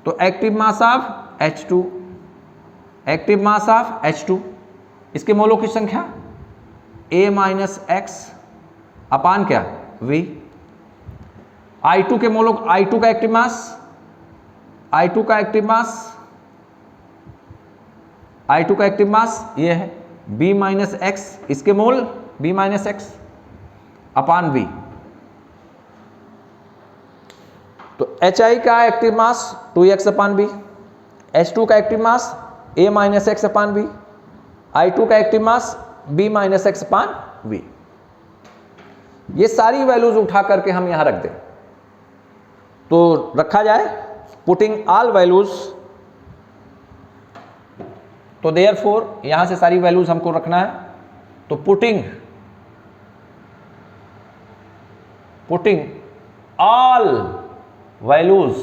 तो active mass of H2, active mass of H2, इसके मोलों की संख्या A-X अपान क्या? V। I2 के मोलों, I2 का एक्टिव मास, I2 का एक्टिव मास, I2 का एक्टिव मास ये है B-X, इसके मोल B-X अपान V। तो HI का active mass 2x upon B, H2 का एक्टिव मास A-X अपान B, I2 का एक्टिव मास B-X अपान V। ये सारी वैल्यूज उठा करके हम यहां रख दें तो रखा जाए, पुटिंग ऑल वैल्यूज, तो देयरफॉर यहां से सारी वैल्यूज हमको रखना है, तो पुटिंग ऑल वैल्यूज,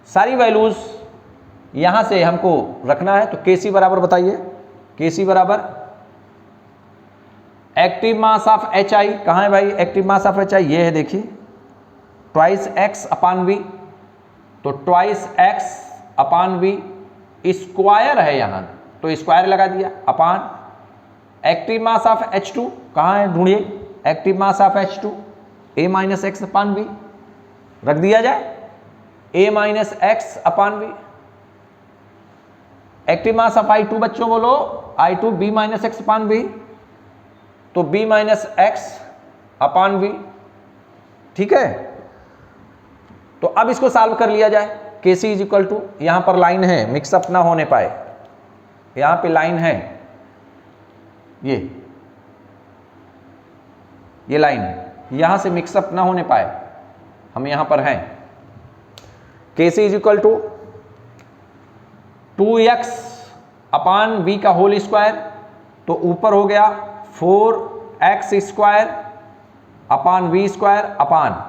सारी वैल्यूज यहां से हमको रखना है। तो Kc बराबर बताइए, Kc बराबर एक्टिव मास ऑफ HI, कहां है भाई एक्टिव मास ऑफ HI? ये है, देखिए, ट्वाइस x अपान V, तो twice x upon V square है यहां, तो स्क्वायर लगा दिया, अपान एक्टिव मास ऑफ H2, कहां है ढूंढिए, active mass of H2 A-X upon V, रख दिया जाए A-X upon V। Active mass of I2 बच्चों बोलो, I2 B-X अपान V, तो B-X अपान V, ठीक है। तो अब इसको सॉल्व कर लिया जाए। Kc इज इक्वल टू, यहां पर लाइन है, मिक्सअप ना होने पाए, यहां पे लाइन है, ये लाइन है, यहां से मिक्सअप ना होने पाए, हम यहां पर हैं। Kc is equal to 2x upon V का होल स्क्वायर, तो ऊपर हो गया 4x square upon V square upon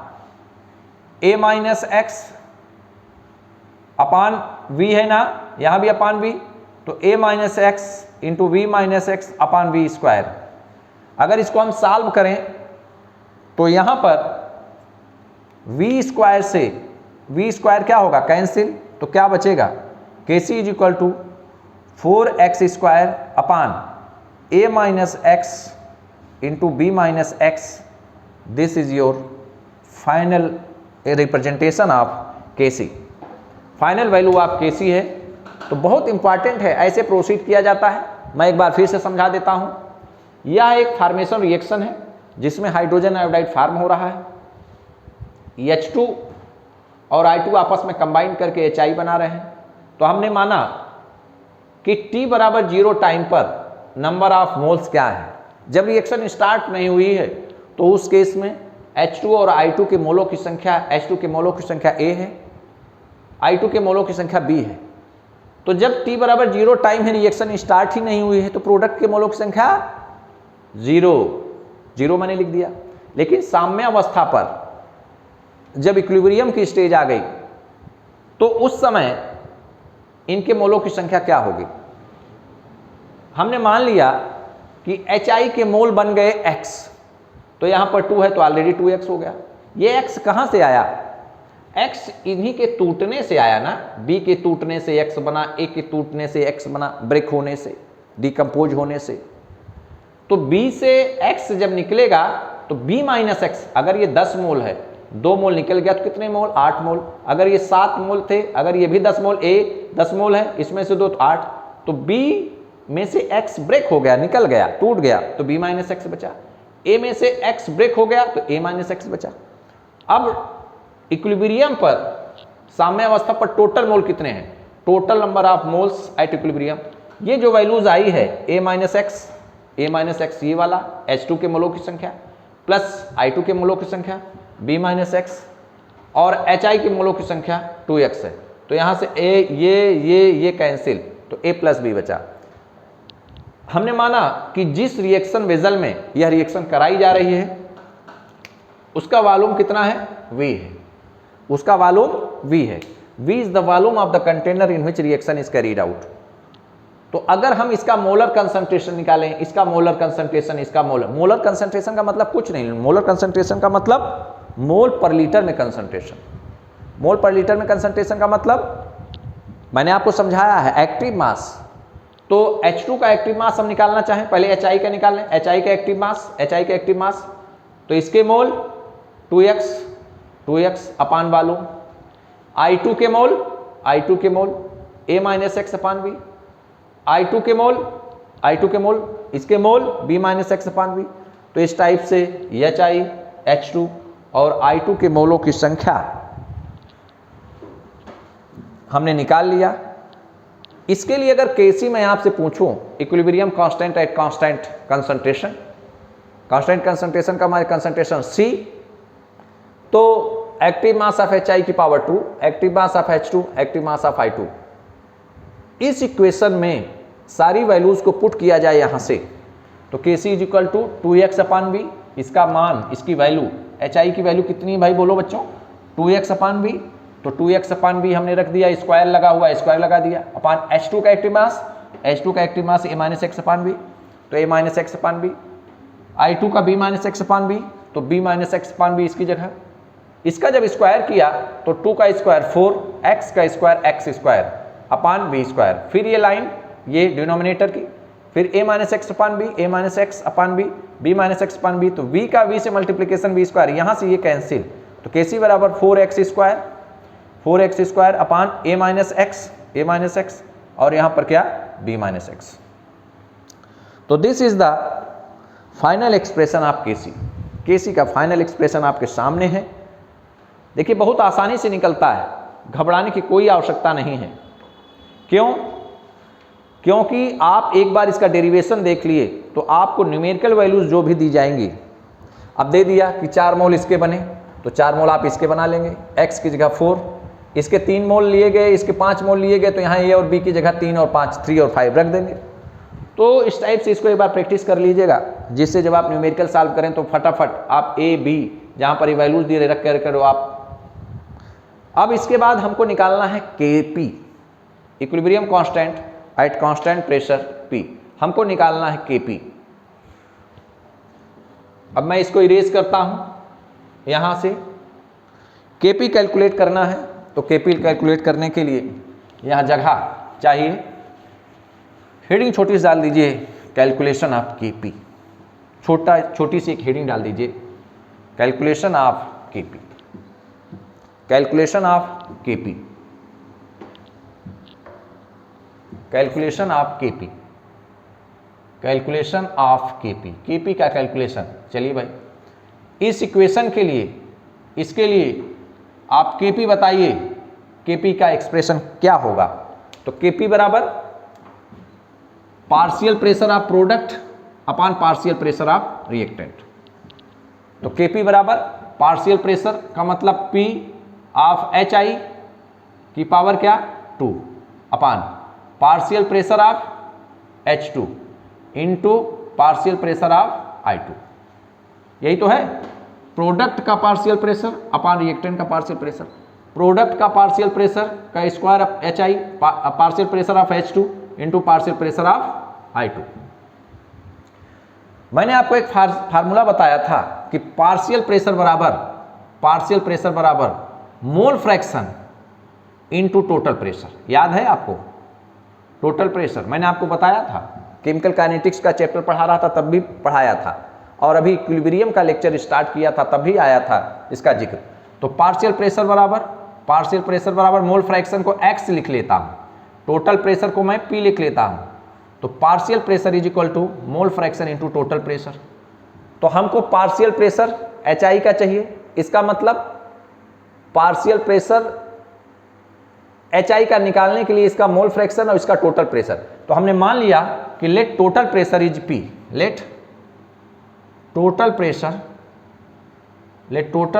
A-X upon V है ना, यहां भी अपान V, तो A-X इंटू V-X अपान V स्क्वायर। अगर इसको हम सॉल्व करें तो यहां पर V स्क्वायर से V स्क्वायर क्या होगा? कैंसिल, तो क्या बचेगा? Kc is equal to 4x square upon A-X into B-X, this is your final representation of Kc। Final value of Kc है, तो बहुत इंपॉर्टेंट है, ऐसे प्रोसीड किया जाता है। मैं एक बार फिर से समझा देता हूं, यह एक फार्मेशन रिएक्शन है जिसमें हाइड्रोजन आयोडाइड फार्म हो रहा है, H2 और I2 आपस में कंबाइन करके HI बना रहे हैं। तो हमने माना कि T बराबर 0 टाइम पर नंबर ऑफ मोल्स क्या है। जब रिएक्शन स्टार्ट नहीं हुई है तो उस केस में H2 और I2 के मोलों की संख्या, H2 के मोलों की संख्या A है, I2 के मोलों की संख्या B है। तो जब T बराबर 0 टाइम है, रिएक्शन स्टार्ट ही नहीं हुई है, तो प्रोडक्ट के मोलों की संख्या 0 मैंने लिख दिया। लेकिन साम्य अवस्था पर जब इक्विलिब्रियम की स्टेज आ गई तो उस समय इनके मोलों की संख्या क्या होगी? हमने मान लिया कि HI के मोल बन गए X, तो यहां पर 2 है तो ऑलरेडी 2x हो गया। ये x कहां से आया? x इन्हीं के टूटने से आया ना, B के टूटने से x बना, A के टूटने से x बना, ब्रेक होने से, डिकम्पोज होने से। तो B से x जब निकलेगा तो B-X, अगर ये 10 मोल है, 2 मोल निकल गया तो कितने मोल? 8 मोल। अगर ये 7 मोल थे, अगर ये भी 10 मोल, A 10 मोल है, इसमें से 2 तो 8, तो B में से x ब्रेक हो गया, निकल गया, टूट गया, तो b माइनस एक्स बचा। a में से x ब्रेक हो गया तो a माइनस एक्स बचा। अब इक्विलिब्रियम पर, साम्य अवस्था पर टोटल मोल कितने हैं? Total number of moles at equilibrium. ये जो वैल्यूज आई है a माइनस एक्स ये वाला H2 के मोलों की संख्या प्लस I2 के मोलों की संख्या b माइनस एक्स और HI के मोलों की संख्या 2x है। तो यहाँ से ये कैंसिल, तो a प्लस b बचा। हमने माना कि जिस रिएक्शन वेसल में यह रिएक्शन कराई जा रही है उसका वॉल्यूम कितना है? v है, उसका वॉल्यूम v है। v is the volume of the container in which reaction is carried out. तो अगर हम इसका मोलर कंसंट्रेशन निकालें, इसका मोलर कंसंट्रेशन, इसका मोलर कंसंट्रेशन का मतलब कुछ नहीं, मोलर कंसंट्रेशन का मतलब मोल पर लीटर में कंसंट्रेशन। मोल पर लीटर में कंसंट्रेशन का मतलब मैंने आपको समझाया है, एक्टिव मास। तो H2 का एक्टिव मास हम निकालना चाहें, पहले HI का निकाल लें, HI का एक्टिव मास, तो इसके मोल 2x अपान वॉल्यूम, I2 के मोल a minus x upon b, I2 के मोल इसके मोल b minus x upon b। तो इस टाइप से HI, H2 और I2 के मोलों की संख्या हमने निकाल लिया। इसके लिए अगर Kc मैं आपसे पूछूं, equilibrium constant at constant concentration, constant concentration का हमारे कंसंट्रेशन C, तो एक्टिव मास ऑफ HI की power 2, active mass of H2, active mass of I2। इस इक्वेशन में सारी वैल्यूज को पुट किया जाए यहां से, तो Kc is equal to 2x upon b, इसका मान, इसकी वैल्यू, HI की वैल्यू कितनी है भाई बोलो बच्चों? 2x upon b। तो 2x अपान b हमने रख दिया, स्क्वायर लगा हुआ, स्क्वायर लगा दिया, अपान H2 का active mass a minus x upon b, तो a minus x upon b। I2 का b minus x upon b, तो b minus x upon b इसकी जगह। इसका जब स्क्वायर किया तो 2 का स्क्वायर 4, x का square x square upon b square, फिर ये लाइन ये डिनोमिनेटर की, फिर a minus x upon b, a minus x upon b, b minus x upon b, तो v का v से मल्टीप्लिकेशन v स्क्वायर, यहाँ से ये कैंसिल, तो Kc बराबर 4x square upon a minus x और यहाँ पर क्या? b minus x. तो this is the final expression of Kc का फाइनल एक्सप्रेशन आपके सामने है। देखिए बहुत आसानी से निकलता है, घबराने की कोई आवश्यकता नहीं है। क्यों? क्योंकि आप एक बार इसका डेरिवेशन देख लिए तो आपको न्यूमेरिकल वैल्यूज जो भी दी जाएंगी, अब दे दिया कि 4 मोल इसके बने, तो 4 मोल आप इसके बना लेंगे, x की जगह 4, इसके 3 मोल लिए गए, इसके 5 मोल लिए गए, तो यहाँ a और b की जगह 3 और 5, 3 और 5 रख देंगे। तो इस टाइप से इसको एक बार प्रैक्टिस कर लीजिएगा, जिससे जब आप न्यूमेरिकल सॉल्व करें तो फटाफट आप a b जहाँ पर ये वैल्यूज दिए रख कर करो आप। अब इसके बाद हमको निकालना है Kp, equilibrium constant at constant pressure P, हमको निकालना है Kp। अब मैं इसको इरेज करता हूं, यहां से Kp कैलकुलेट करना है, तो Kp कैलकुलेट करने के लिए यहां जगह चाहिए, हेडिंग छोटी सी डाल दीजिए, कैलकुलेशन ऑफ Kp, छोटी सी एक हेडिंग डाल दीजिए, calculation of Kp, calculation of Kp, calculation of Kp, calculation of Kp, Kp का कैलकुलेशन। चलिए भाई इस इक्वेशन के लिए, इसके लिए आप Kp बताइए, Kp का एक्सप्रेशन क्या होगा? तो Kp बराबर partial pressure of product upon partial pressure of reactant. तो Kp बराबर पार्शियल प्रेशर का मतलब P ऑफ HI की पावर क्या? 2 upon partial pressure of H2 into partial pressure of I2। यही तो है, प्रोडक्ट का पार्शियल प्रेशर अपान रिएक्टेंट का पार्शियल प्रेशर, प्रोडक्ट का पार्शियल प्रेशर का square of HI, partial pressure of H2 into partial pressure of I2। मैंने आपको एक फार्मूला बताया था कि पार्शियल प्रेशर बराबर mole fraction into total pressure, याद है आपको? टोटल प्रेशर मैंने आपको बताया था, केमिकल काइनेटिक्स का चैप्टर पढ़ा रहा था तब भी पढ़ाया था, और अभी इक्विलिब्रियम का लेक्चर स्टार्ट किया था तब भी आया था इसका जिक्र। तो पार्शियल प्रेशर बराबर मोल फ्रैक्शन को x लिख लेता हूँ, टोटल प्रेशर को मैं P लिख लेता हूँ, तो partial pressure is equal to mole fraction into total pressure. तो हमको पार्शियल प्रेशर HI का चाहिए, इसका मतलब पार्शियल प्रेशर HI का निकालने के लिए इसका मोल फ्रैक्शन और इसका टोटल प्रेशर। तो हमने मान लिया कि let total pressure is P, let total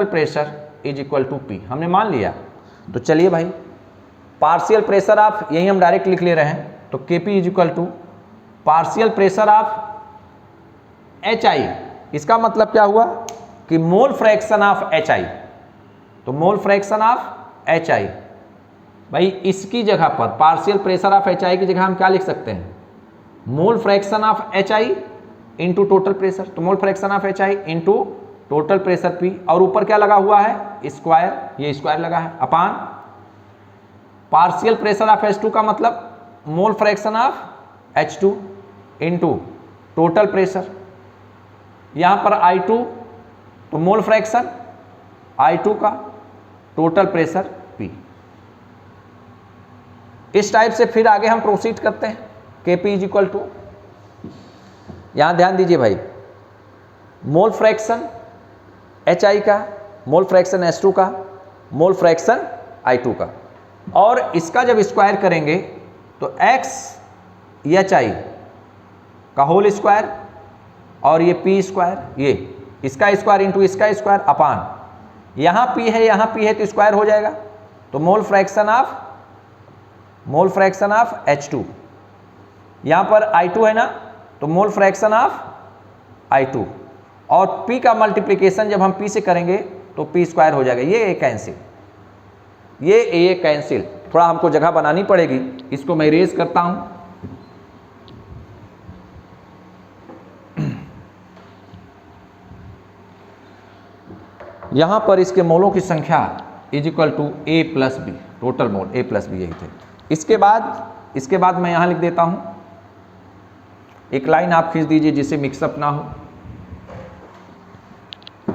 pressure is equal to P, हमने मान लिया। तो चलिए भाई, पार्शियल प्रेशर आप यही हम डायरेक्ट लिख ले रहे हैं, तो Kp is equal to partial pressure of HI, इसका मतलब क्या हुआ कि मोल फ्रैक्शन ऑफ HI। तो मोल फ्रैक्शन ऑफ HI भाई, इसकी जगह पर पार्शियल प्रेशर ऑफ HI की जगह हम क्या लिख सकते हैं, mole fraction of HI into total pressure. तो mole fraction of HI into total pressure P, और ऊपर क्या लगा हुआ है, स्क्वायर, ये स्क्वायर लगा है, अपान पार्शियल प्रेशर ऑफ H2 का मतलब mole fraction of H2 into total pressure, यहां पर I2 तो मोल फ्रैक्शन I2 का, टोटल प्रेशर P। इस टाइप से फिर आगे हम प्रोसीड करते हैं। Kp इज इक्वल टू, यहां ध्यान दीजिए भाई, मोल फ्रैक्शन HI का, मोल फ्रैक्शन H2 का, मोल फ्रैक्शन I2 का, और इसका जब स्क्वायर करेंगे तो x HI का होल स्क्वायर और ये P स्क्वायर, ये इसका स्क्वायर इंटू इसका स्क्वायर अपान, यहाँ P है यहाँ P है तो स्क्वायर हो जाएगा। तो मोल फ्रैक्शन ऑफ H2, यहाँ पर I2 है ना, तो मोल फ्रैक्शन ऑफ I2, और P का मल्टीप्लिकेशन जब हम P से करेंगे तो P स्क्वायर हो जाएगा। ये कैंसिल, ये कैंसिल, थोड़ा हमको जगह बनानी पड़ेगी, इसको मैं इरेज करता हूं। यहां पर इसके मोलों की संख्या is equal to A plus B, total mole A plus B यही थे। इसके बाद मैं यहां लिख देता हूं, एक लाइन आप खींच दीजिए जिससे मिक्सअप ना हो।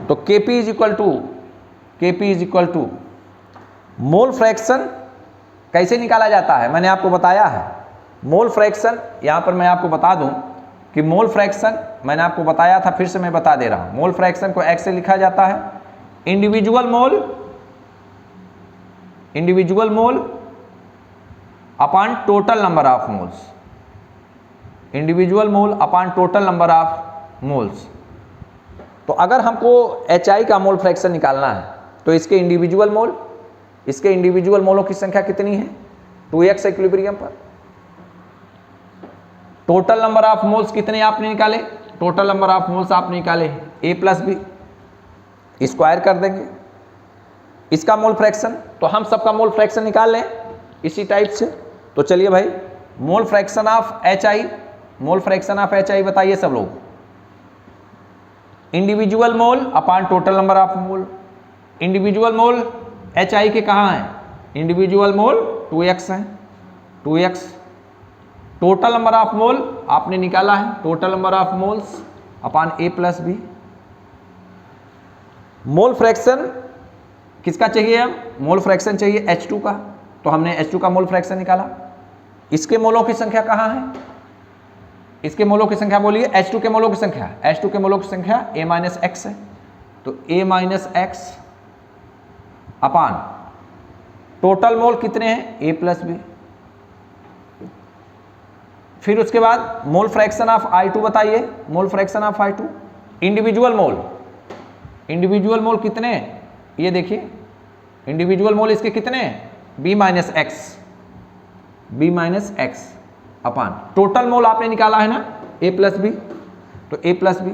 तो Kp is equal to mole fraction कैसे निकाला जाता है, मैंने आपको बताया है। मोल फ्रैक्शन, यहां पर मैं आपको बता दूं कि मोल फ्रैक्शन मैंने आपको बताया था, फिर से मैं बता दे रहा हूं। मोल फ्रैक्शन को x से लिखा जाता है individual mole upon total number of moles, individual mole upon total number of moles. तो अगर हमको HI का मोल फ्रैक्शन निकालना है तो इसके इंडिविजुअल मोलों की संख्या कितनी है, 2x इक्विलिब्रियम पर। टोटल नंबर ऑफ मोल्स कितने आपने निकाले, टोटल नंबर ऑफ मोल्स आपने निकाले A प्लस बी, स्क्वायर कर देंगे इसका मोल फ्रैक्शन। तो हम सबका मोल फ्रैक्शन निकाल लें इसी टाइप से। तो चलिए भाई, मोल फ्रैक्शन ऑफ HI बताइए सब लोग, individual mole upon total number of mole. Individual mole HI के कहाँ हैं, इंडिविजुअल मोल 2x है, 2x। टोटल नंबर ऑफ मोल आपने निकाला है, total number of moles upon A plus B. Mole fraction किसका चाहिए, हम मोल फ्रैक्शन चाहिए H2 का, तो हमने H2 का मोल फ्रैक्शन निकाला। इसके मोलों की संख्या कहाँ है, इसके मोलों की संख्या बोलिए, H2 के मोलों की संख्या, H2 के मोलों की संख्या A माइनस एक्स है, तो A minus x upon total मोल कितने हैं A प्लस बी। फिर उसके बाद मोल फ्रैक्शन ऑफ I2 बताइए, mole fraction of I2, individual mole कितने हैं, ये देखिए इंडिविजुअल मोल इसके कितने हैं, B माइनस एक्स अपान टोटल मोल आपने निकाला है ना A प्लस बी, तो A प्लस बी।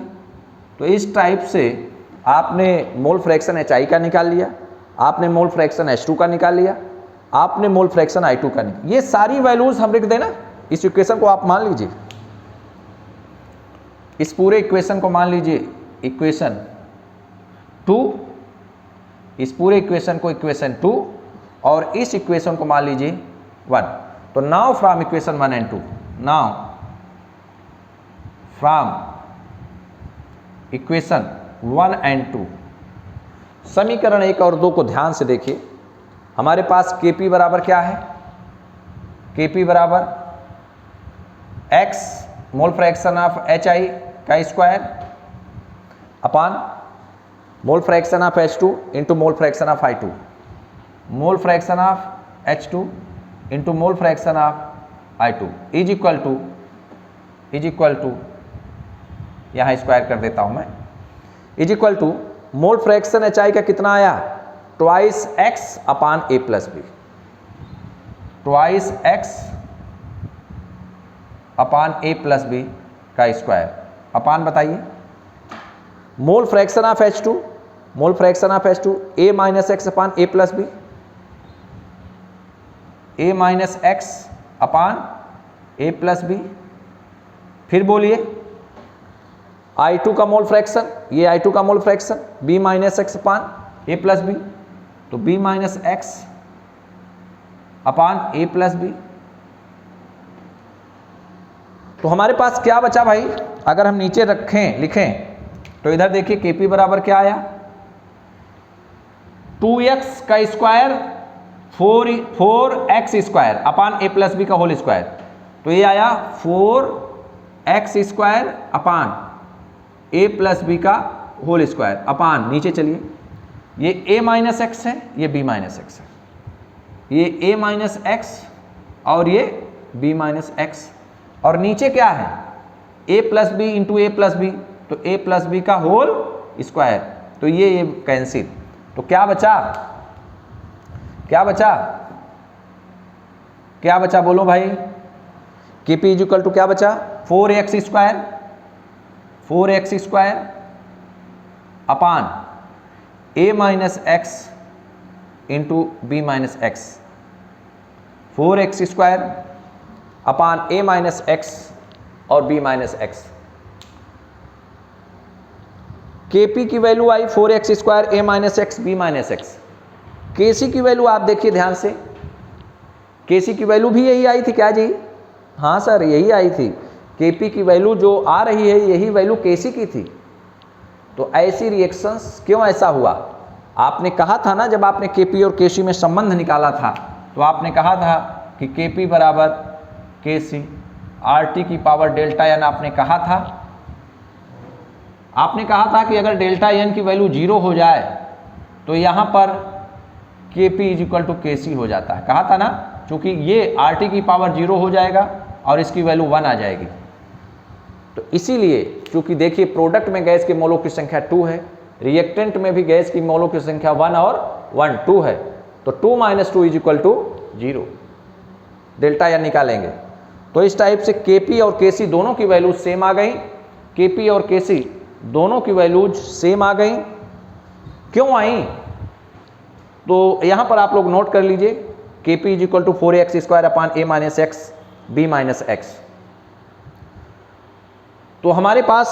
तो इस टाइप से आपने मोल फ्रैक्शन HI का निकाल लिया, आपने मोल फ्रैक्शन H2 का निकाल लिया, आपने मोल फ्रैक्शन I2 का निकाल। ये सारी वैल्यूज हम लिख देना, इस इक्वेशन को आप मान लीजिए, इस पूरे इक्वेशन को मान लीजिए इक्वेशन 2, इस पूरे इक्वेशन को इक्वेशन 2, और इस इक्वेशन को मान लीजिए 1। तो now from equation 1 and 2, now from equation 1 and 2, समीकरण 1 और 2 को ध्यान से देखिए। हमारे पास Kp बराबर क्या है, Kp बराबर x mole fraction of HI का square upon mole fraction of H2 into mole fraction of I2, mole fraction of H2 into mole fraction of I2 is equal to यहाँ स्क्वायर कर देता हूँ मैं, is equal to mole fraction HI का कितना आया, twice x upon A plus B, twice x upon A plus B का square upon बताइए mole fraction of H2, mole fraction of H2 A minus x upon A plus B, A minus x upon A plus B. फिर बोलिए I2 का mole fraction, ये I2 का mole fraction B minus x upon A plus B, तो B minus x upon A plus B. तो हमारे पास क्या बचा भाई, अगर हम नीचे रखें लिखें तो इधर देखिए Kp बराबर क्या आया, 2x का square 4x square upon A plus B का होल स्क्वायर, तो ये आया 4x square upon A plus B का होल स्क्वायर अपान, नीचे चलिए ये A माइनस एक्स है, ये B माइनस एक्स है, ये A माइनस एक्स और ये B माइनस एक्स, और नीचे क्या है A plus B into A plus B, तो A प्लस बी का होल स्क्वायर, तो ये कैंसिल, तो क्या बचा, क्या बचा, क्या बचा बोलो भाई, Kp इज इक्वल टू क्या बचा, 4x square, 4x square upon A minus x into B minus x, 4x square upon A minus x और B माइनस एक्स। Kp की value I 4x square A minus x B minus x. Kc की value आप देखिए ध्यान से, Kc की value भी यही आई थी क्या जी, हाँ सर यही आई थी, Kp की वैल्यू जो आ रही है यही वैल्यू Kc की थी। तो ऐसी रिएक्शंस क्यों ऐसा हुआ, आपने कहा था ना जब आपने Kp और Kc में संबंध निकाला था, तो आपने कहा था कि Kp बराबर Kc RT की पावर डेल्टा एन, आपने कहा था, आपने कहा था कि अगर डेल्टा एन की वैल्यू 0 हो जाए तो यहाँ पर Kp is equal to Kc हो जाता है, कहा था ना, क्योंकि ये RT की पावर 0 हो जाएगा और इसकी वैल्यू 1 आ जाएगी। तो इसीलिए क्योंकि देखिए प्रोडक्ट में गैस की मोलों की संख्या 2 है, रिएक्टेंट में भी गैस की मोलों की संख्या 1 और 1 2 है, तो 2 minus 2 is equal to 0, delta N निकालेंगे। तो इस टाइप से Kp और Kc दोनों की वैल्यूज सेम आ गई, Kp और Kc दोनों की वैल्यूज सेम आ गई, क्यों आई, तो यहां पर आप लोग नोट कर लीजिए Kp is equal to 4x square upon A minus x B minus x. तो हमारे पास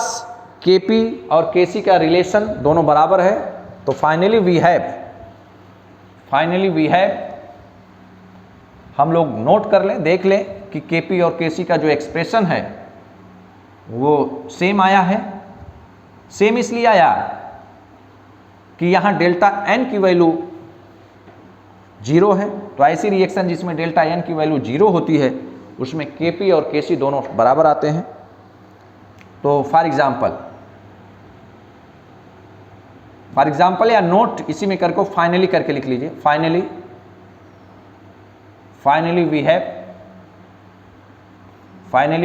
Kp और Kc का रिलेशन दोनों बराबर है, तो फाइनली वी हैव हम लोग नोट कर लें, देख लें कि Kp और Kc का जो एक्सप्रेशन है वो सेम आया है। सेम इसलिए आया कि यहाँ डेल्टा n की वैल्यू 0 है, तो ऐसी रिएक्शन जिसमें डेल्टा n की वैल्यू 0 होती है उसमें Kp और Kc दोनों बराबर आते हैं। तो फॉर एग्जाम्पल या नोट इसी में करके फाइनली करके लिख लीजिए, फाइनली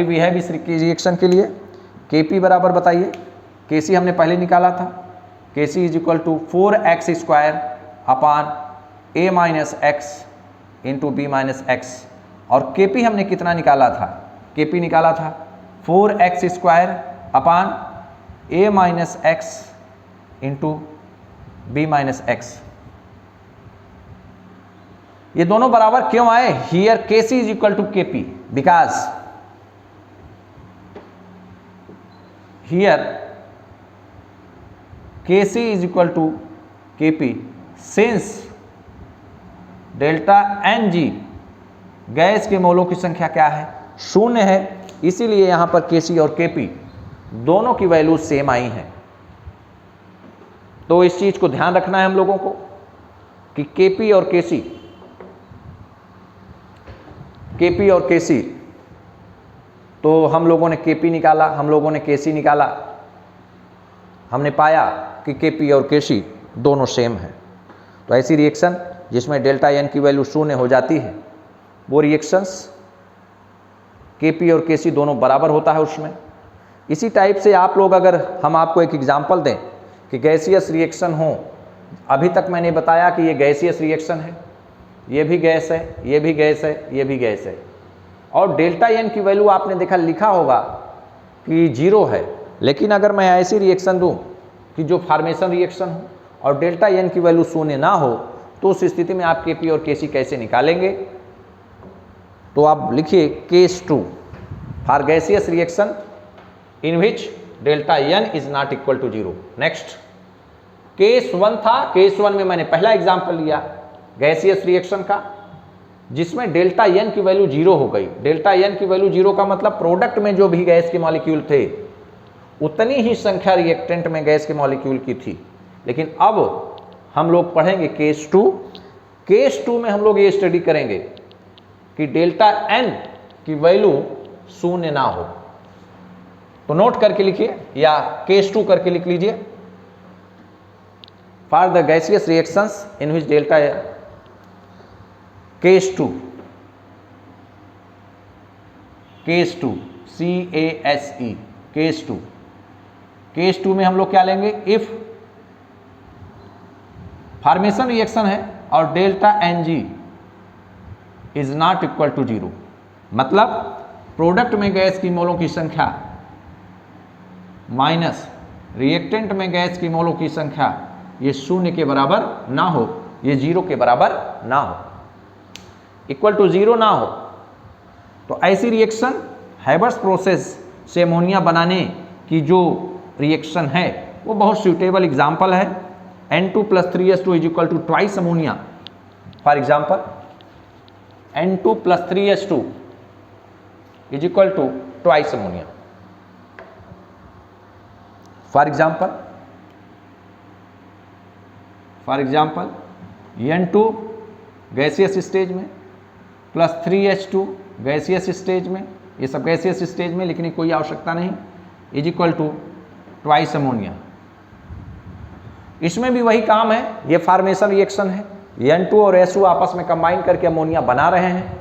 वी हैव इस रिएक्शन के लिए Kp बराबर बताइए, Kc हमने पहले निकाला था, Kc is equal to 4x square upon A minus x into B minus x, और Kp हमने कितना निकाला था, Kp निकाला था 4x square upon A minus x into B minus x. ये दोनों बराबर क्यों आए, here Kc is equal to Kp because here Kc is equal to Kp since delta Ng gas के मोलों की संख्या क्या है, 0 है, इसीलिए यहां पर Kc और Kp दोनों की वैल्यू सेम आई हैं। तो इस चीज को ध्यान रखना है हम लोगों को कि Kp और Kc तो हम लोगों ने Kp निकाला, हम लोगों ने Kc निकाला, हमने पाया कि Kp और Kc दोनों सेम हैं। तो ऐसी रिएक्शन जिसमें डेल्टा एन की वैल्यू शून्य हो जाती है, वो रिएक्शंस Kp और Kc दोनों बराबर होता है उसमें। इसी टाइप से आप लोग, अगर हम आपको एक एग्जांपल दें कि गैसियस रिएक्शन हो, अभी तक मैंने बताया कि ये गैसियस रिएक्शन है, ये भी गैस है, ये भी गैस है, ये भी गैस है, और डेल्टा एन की वैल्यू आपने देखा लिखा होगा कि 0 है। लेकिन अगर मैं ऐसी रिएक्शन दूं कि जो फार्मेशन रिएक्शन हो और डेल्टा एन की वैल्यू शून्य ना हो, तो उस स्थिति में आप Kp और Kc कैसे निकालेंगे? तो आप लिखिए case 2 for gaseous reaction in which delta N is not equal to 0। Next case 1 था, केस 1 में मैंने पहला एग्जांपल लिया गैसियस रिएक्शन का, जिसमें डेल्टा एन की वैल्यू 0 हो गई। डेल्टा एन की वैल्यू 0 का मतलब प्रोडक्ट में जो भी गैस के मॉलिक्यूल थे उतनी ही संख्या रिएक्टेंट में गैस के मॉलिक्यूल की थी। लेकिन अब हम लोग पढ़ेंगे केस 2। केस 2 में हम लोग ये स्टडी करेंगे कि डेल्टा एन की वैल्यू शून्य ना हो। तो नोट करके लिखिए या केस 2 करके लिख लीजिए। For the gaseous reactions in which delta case 2, case 2 CASE case 2। Case 2 में हम लोग क्या लेंगे? इफ फॉर्मेशन रिएक्शन है और delta Ng is not equal to 0, मतलब प्रोडक्ट में गैस की मोलों की संख्या माइनस रिएक्टेंट में गैस की मोलों की संख्या ये शून्य के बराबर ना हो, ये 0 के बराबर ना हो, इक्वल टू 0 ना हो। तो ऐसी रिएक्शन हैबर्स प्रोसेस से अमोनिया बनाने की जो रिएक्शन है वो बहुत सूटेबल एग्जाम्पल है। N2 + 3H2 is equal to twice ammonia. For example N2 + 3H2 is equal to twice ammonia. For example N2 gaseous stage में प्लस 3H2 गैसियस स्टेज में, ये सब गैसियस स्टेज में लिखने की कोई आवश्यकता नहीं, is equal to twice ammonia. इसमें भी वही काम है, ये फार्मेशन रिएक्शन है, N2 और SO आपस में कंबाइन करके अमोनिया बना रहे हैं।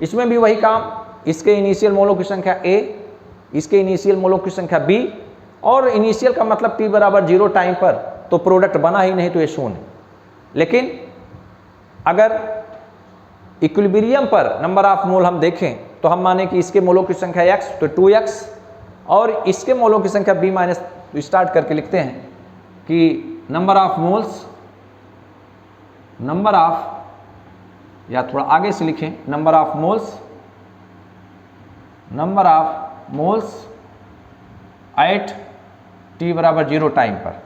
इसमें भी वही काम, इसके इनिशियल मोलों की संख्या A, इसके इनिशियल मोलों की संख्या B, और इनिशियल का मतलब t बराबर 0 टाइम पर, तो प्रोडक्ट बना ही नहीं तो ये शून्य। लेकिन अगर इक्विलिब्रियम पर नंबर ऑफ मोल हम देखें तो हम माने कि इसके मोलों की संख्या x तो 2x, और इसके मोलों की संख्या b माइनस, तो स्टार्ट करके लिखते हैं कि number of moles, number of, या थोड़ा आगे से लिखें, number of moles at t बराबर 0 टाइम पर।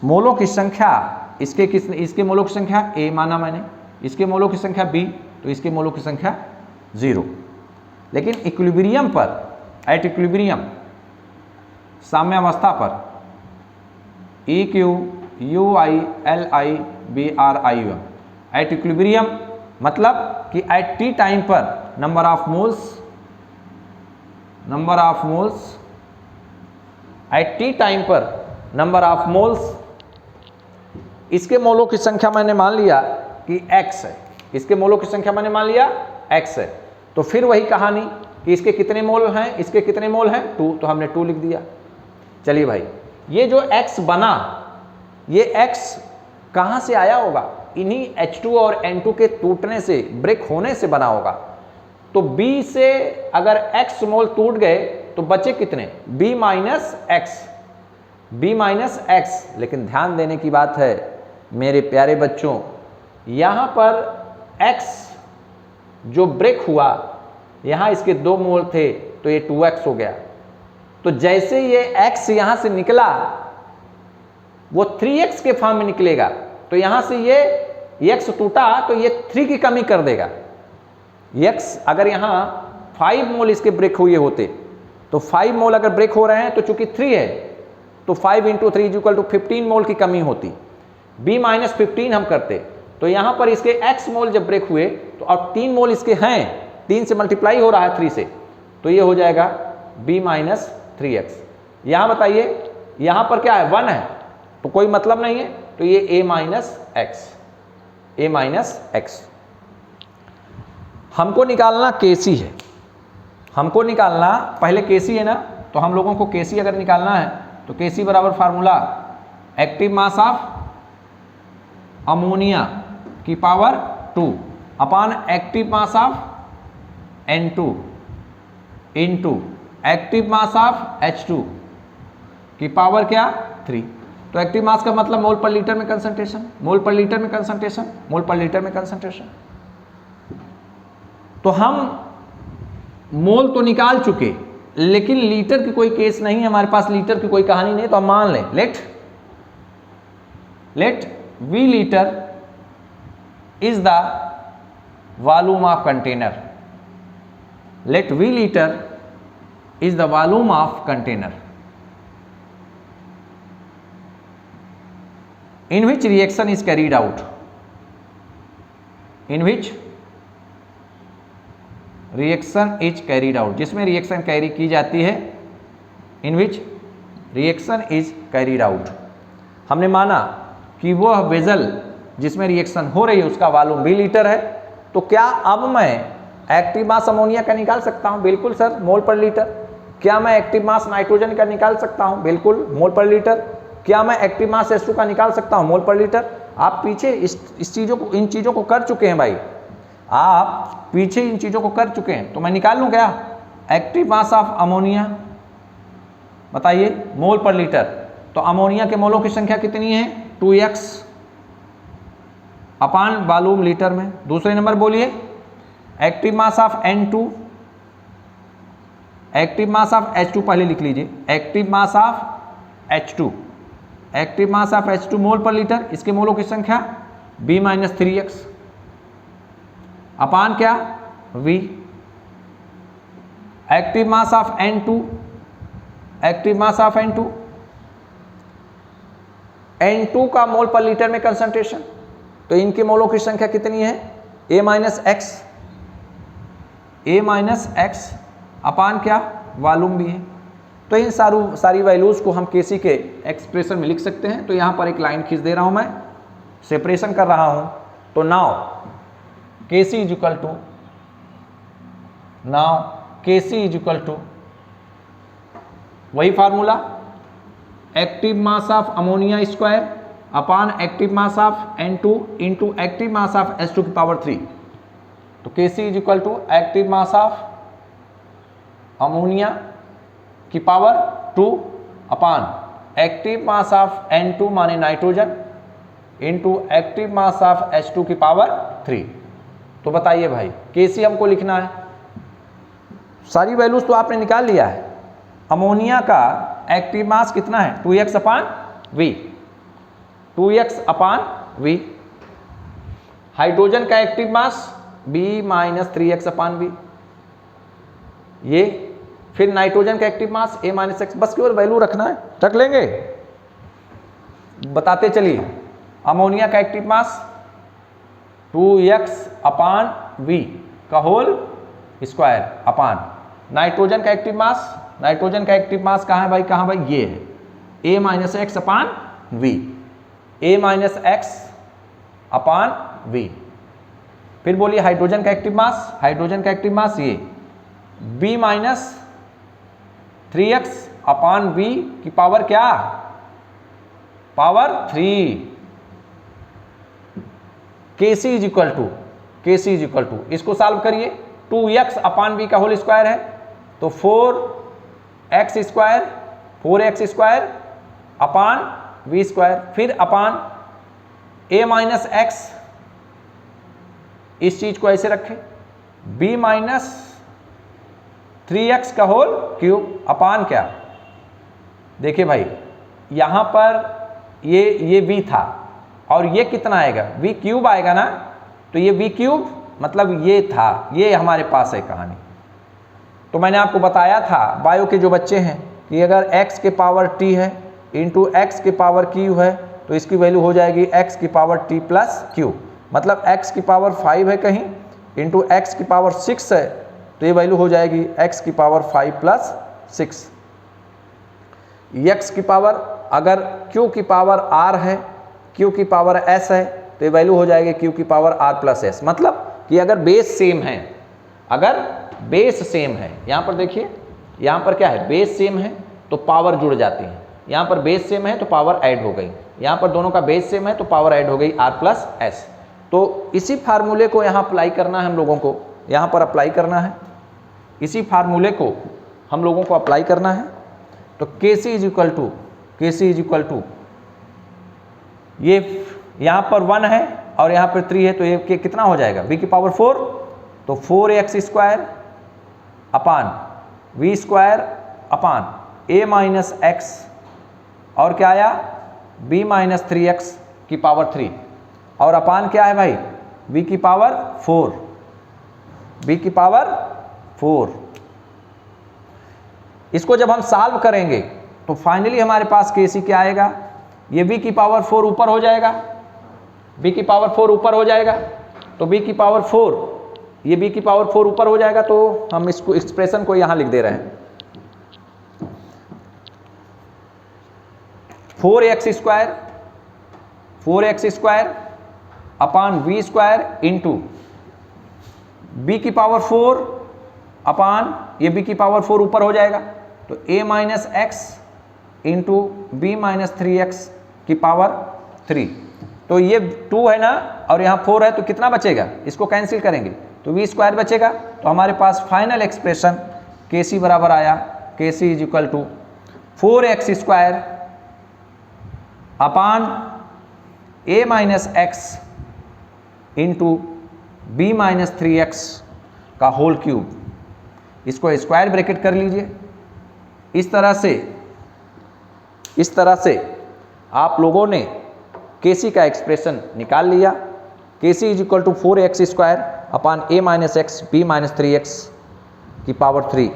मोलों की संख्या, इसके मोलों की संख्या a माना मैंने, इसके मोलों की संख्या b, तो इसके मोलों की संख्या 0। लेकिन इक्विलिब्रियम पर, एट इक्विलिब्रियम, साम्यावस्था पर, EQUILIBRIUM, एट इक्विलिब्रियम मतलब कि एट t टाइम पर number of moles at t time पर नंबर ऑफ मोल्स, इसके मोलों की संख्या मैंने मान लिया कि x है, इसके मोलों की संख्या मैंने मान लिया x है। तो फिर वही कहानी कि इसके कितने मोल हैं, इसके कितने मोल हैं 2, तो हमने 2 लिख दिया। चलिए भाई, ये जो x बना, ये x कहाँ से आया होगा? इन्हीं H2 और N2 के टूटने से, ब्रेक होने से बना होगा। तो B से अगर x मोल टूट गए तो बचे कितने? B minus x। लेकिन ध्यान देने की बात है मेरे प्यारे बच्चों, यहाँ पर x जो ब्रेक हुआ, यहाँ इसके 2 मोल थे तो ये 2x हो गया। तो जैसे ये x यहाँ से निकला वो 3x के फॉर्म में निकलेगा, तो यहाँ से ये x टूटा तो ये 3 की कमी कर देगा। x अगर यहाँ 5 मोल इसके ब्रेक हुए होते तो 5 मोल अगर ब्रेक हो रहे हैं तो चूंकि 3 है तो 5 × 3 = 15 मोल की कमी होती। b माइनस 15 हम करते तो यहाँ पर इसके x मोल जब ब्रेक हुए तो अब 3 मोल इसके हैं, 3 से मल्टीप्लाई हो रहा है 3 से, तो ये हो जाएगा b माइनस 3x। यहाँ बताइए यहाँ पर क्या है 1 है तो कोई मतलब नहीं है, तो ये a माइनस x। हमको निकालना केसी है, हमको निकालना पहले केसी है ना, तो हम लोगों को केसी अगर निकालना है तो केसी बराबर formula active mass of ammonia की power 2 upon active mass of N2 into active mass of H2 की पावर क्या 3। तो एक्टिव मास का मतलब मोल पर लीटर में कंसंट्रेशन, मोल पर लीटर में कंसंट्रेशन, मोल पर लीटर में कंसंट्रेशन। तो हम मोल तो निकाल चुके, लेकिन लीटर की कोई केस नहीं है हमारे पास, लीटर की कोई कहानी नहीं, तो हम मान लें let V litre is the volume of container, let V liter is the volume of container in which reaction is carried out, in which reaction is carried out, जिसमें रिएक्शन कैरी की जाती है, in which reaction is carried out। हमने माना कि वह vessel जिसमें reaction हो रही है उसका वॉल्यूम V लीटर है, तो क्या अब मैं एक्टिव मास अमोनिया का निकाल सकता हूं? बिल्कुल सर, मोल पर लीटर। क्या मैं एक्टिव मास नाइट्रोजन का निकाल सकता हूं? बिल्कुल, मोल पर लीटर। क्या मैं एक्टिव मास H2 का निकाल सकता हूं? मोल पर लीटर। आप पीछे इस चीज़ों को, इन चीज़ों को कर चुके हैं भाई, आप पीछे इन चीज़ों को कर चुके हैं, तो मैं निकाल लूँ क्या एक्टिव मास ऑफ अमोनिया? बताइए मोल पर लीटर। तो अमोनिया के मोलों की संख्या कितनी है 2x अपान वॉल्यूम लीटर में। दूसरे नंबर बोलिए active mass of N2, active mass of H2 पहले लिख लीजिए, active mass of H2, active mass of H2 मोल पर लीटर, इसके मोलों की संख्या b माइनस 3x अपान क्या v। Active mass of N2, active mass of N2, N2 का मोल पर लीटर में कंसंट्रेशन, तो इनके मोलों की संख्या कितनी है a माइनस x अपान क्या वॉल्यूम भी है। तो इन सारी वैल्यूज को हम केसी के एक्सप्रेशन में लिख सकते हैं। तो यहाँ पर एक लाइन खींच दे रहा हूँ, मैं सेपरेशन कर रहा हूँ। तो now KC is equal to वही formula active mass of ammonia square upon active mass of N2 into active mass of H2 की पावर 3। तो Kc is equal to active mass of ammonia की power 2 upon active mass of N2 माने nitrogen into active mass of H2 की power 3। तो बताइए भाई Kc हमको लिखना है, सारी वैल्यूज तो आपने निकाल लिया है। अमोनिया का एक्टिव मास कितना है 2x upon v, 2x upon v। Hydrogen का active mass b minus 3x upon v, ये फिर नाइट्रोजन का active mass a minus x। बस केवल वैल्यू रखना है, रख लेंगे। बताते चलिए अमोनिया का active mass 2x upon v का होल स्क्वायर अपान नाइट्रोजन का एक्टिव मास, नाइट्रोजन का एक्टिव मास कहाँ है भाई, कहाँ भाई, ये है a minus x upon v, a minus x upon v। फिर बोलिए हाइड्रोजन का एक्टिव मास, हाइड्रोजन का एक्टिव मास ये b minus 3x upon v की पावर क्या, power 3। Kc is equal to इसको सॉल्व करिए, 2x अपान v का होल स्क्वायर है तो 4x square upon v square, फिर अपान a माइनस x, इस चीज को ऐसे रखें, b माइनस 3x का होल क्यूब अपान क्या। देखिए भाई यहां पर ये v था और ये कितना आएगा v क्यूब आएगा ना, तो ये v क्यूब मतलब ये था, ये हमारे पास है कहानी। तो मैंने आपको बताया था बायो के जो बच्चे हैं कि अगर x के पावर t है इंटू एक्स के पावर q है तो इसकी वैल्यू हो जाएगी x की पावर t प्लस q, मतलब x की पावर 5 है कहीं इंटू एक्स की पावर 6 है तो ये वैल्यू हो जाएगी x की पावर 5 प्लस 6। x की पावर अगर q की पावर r है, q की पावर s है, तो ये वैल्यू हो जाएगी q की पावर r प्लस s। मतलब कि अगर बेस सेम है, अगर बेस सेम है, यहाँ पर देखिए, यहाँ पर क्या है, बेस सेम है तो पावर जुड़ जाती है, यहाँ पर बेस सेम है तो पावर ऐड हो गई, यहाँ पर दोनों का बेस सेम है तो पावर ऐड हो गई r प्लस s। तो इसी फार्मूले को यहाँ अप्लाई करना है हम लोगों को, यहाँ पर अप्लाई करना है, इसी फार्मूले को हम लोगों को अप्लाई करना है। तो Kc इज इक्वल टू ये यहाँ पर 1 है और यहाँ पर 3 है, तो ये कितना हो जाएगा, v की पावर 4, तो 4x square upon v square upon a minus x, और क्या आया, b माइनस 3x की पावर 3, और अपान क्या है भाई, v की पावर 4, b की पावर 4। इसको जब हम सॉल्व करेंगे तो फाइनली हमारे पास Kc क्या आएगा, ये v की पावर 4 ऊपर हो जाएगा, v की पावर 4 ऊपर हो जाएगा, तो v की पावर 4, ये v की पावर 4 ऊपर हो जाएगा, तो हम इसको एक्सप्रेशन को यहां लिख दे रहे हैं, 4x square upon v square into b की पावर 4 अपान ये b की पावर 4 ऊपर हो जाएगा, तो a minus x into B minus 3x की पावर 3। तो ये 2 है ना और यहाँ 4 है, तो कितना बचेगा, इसको कैंसिल करेंगे तो v स्क्वायर बचेगा। तो हमारे पास फाइनल एक्सप्रेशन Kc बराबर आया, Kc is equal to 4x square upon a minus x into B minus 3x का होल क्यूब। इसको स्क्वायर ब्रैकेट कर लीजिए। इस तरह से आप लोगों ने Kc का एक्सप्रेशन निकाल लिया। Kc is equal to 4x square upon a minus x B minus 3x की पावर 3।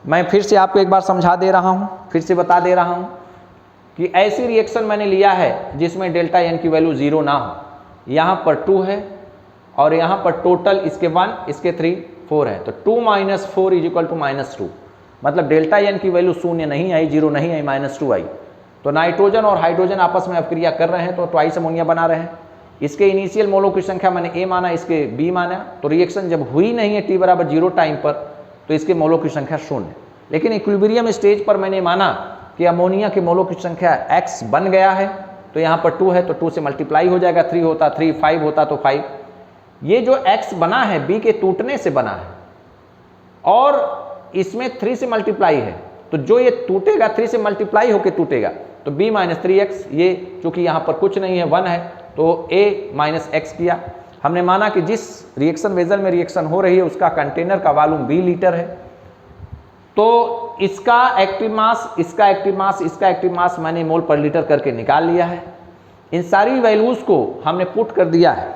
मैं फिर से आपको एक बार समझा दे रहा हूं, फिर से बता दे रहा हूं कि ऐसी रिएक्शन मैंने लिया है जिसमें डेल्टा एन की वैल्यू 0 ना हो। यहाँ पर 2 है और यहाँ पर टोटल इसके 1, इसके 3, 4 है, तो 2 माइनस 4 इज इक्वल टू -2। मतलब डेल्टा एन की वैल्यू 0 नहीं आई, 0 नहीं आई, -2 आई। तो नाइट्रोजन और हाइड्रोजन आपस में अपक्रिया कर रहे हैं, तो ट्वाइस अमोनिया बना रहे हैं। इसके इनिशियल मोलों की संख्या मैंने a माना, इसके b माना, तो रिएक्शन जब हुई नहीं है t बराबर 0 टाइम पर, तो इसके मोलों की संख्या 0। लेकिन इक्विलिब्रियम स्टेज पर मैंने माना कि अमोनिया के मोलों की संख्या x बन गया है, तो यहाँ पर 2 है तो 2 से मल्टीप्लाई हो जाएगा, 3 होता 3, 5 होता तो 5। ये जो x बना है b के टूटने से बना है और इसमें 3 से मल्टीप्लाई है, तो जो ये टूटेगा 3 से मल्टीप्लाई होकर टूटेगा, तो b माइनस 3x, ये चूंकि यहाँ पर कुछ नहीं है 1 है, तो a माइनस एक्स किया। हमने माना कि जिस रिएक्शन वेजल में रिएक्शन हो रही है उसका कंटेनर का वॉल्यूम b लीटर है, तो इसका एक्टिव मास, इसका एक्टिव मास, इसका एक्टिव मास मैंने मोल पर लीटर करके निकाल लिया है। इन सारी वैल्यूज को हमने पुट कर दिया है,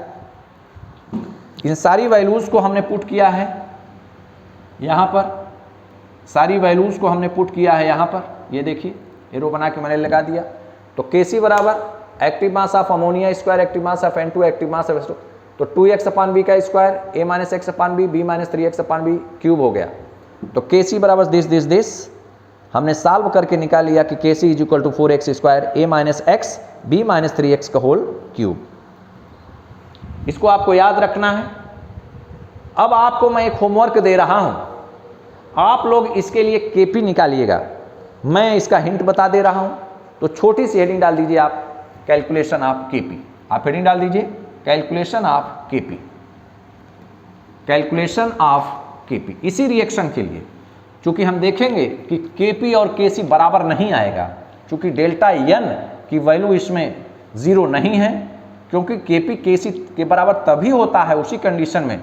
इन सारी वैल्यूज को हमने पुट किया है यहाँ पर, सारी वैल्यूज को हमने पुट किया है यहाँ पर, ये देखिए एरो बना के मैंने लगा दिया। तो Kc बराबर active mass of ammonia square active mass of N2 active mass of H2, तो 2x अपान बी का square a minus x upon B, b minus 3x upon B cube हो गया। तो Kc बराबर दिस हमने solve करके निकाल लिया कि Kc is equal to 4x square a minus x B minus 3x का होल क्यूब। इसको आपको याद रखना है। अब आपको मैं एक होमवर्क दे रहा हूं, आप लोग इसके लिए Kp निकालिएगा। मैं इसका हिंट बता दे रहा हूं, तो छोटी सी हेडिंग डाल दीजिए आप, कैलकुलेशन ऑफ Kp। आप हेडिंग डाल दीजिए calculation of Kp, calculation of Kp। इसी रिएक्शन के लिए चूंकि हम देखेंगे कि Kp और Kc बराबर नहीं आएगा, चूंकि डेल्टा n की वैल्यू इसमें 0 नहीं है, क्योंकि Kp Kc के बराबर तभी होता है उसी कंडीशन में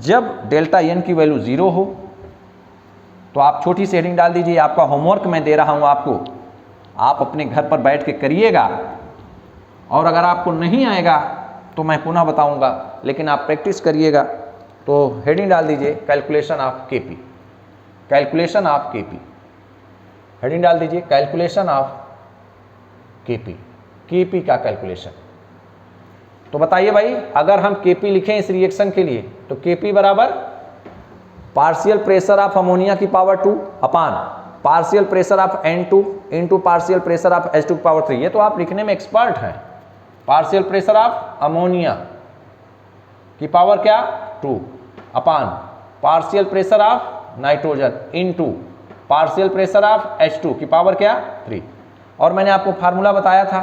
जब डेल्टा n की वैल्यू 0 हो। तो आप छोटी सी हेडिंग डाल दीजिए। आपका होमवर्क मैं दे रहा हूं आपको, आप अपने घर पर बैठ के करिएगा, और अगर आपको नहीं आएगा तो मैं पुनः बताऊंगा, लेकिन आप प्रैक्टिस करिएगा। तो हेडिंग डाल दीजिए calculation of Kp, calculation of Kp, heading डाल दीजिए कैलकुलेशन ऑफ Kp, Kp का कैलकुलेशन। तो बताइए भाई, अगर हम Kp लिखें इस रिएक्शन के लिए तो Kp बराबर पार्शियल प्रेशर ऑफ अमोनिया की power 2 upon partial pressure of N2 into partial pressure of H2 की पावर 3। ये तो आप लिखने में एक्सपर्ट हैं। पार्शियल प्रेशर ऑफ अमोनिया की पावर क्या 2 upon partial pressure of nitrogen into partial pressure of H2 की पावर क्या 3। और मैंने आपको फार्मूला बताया था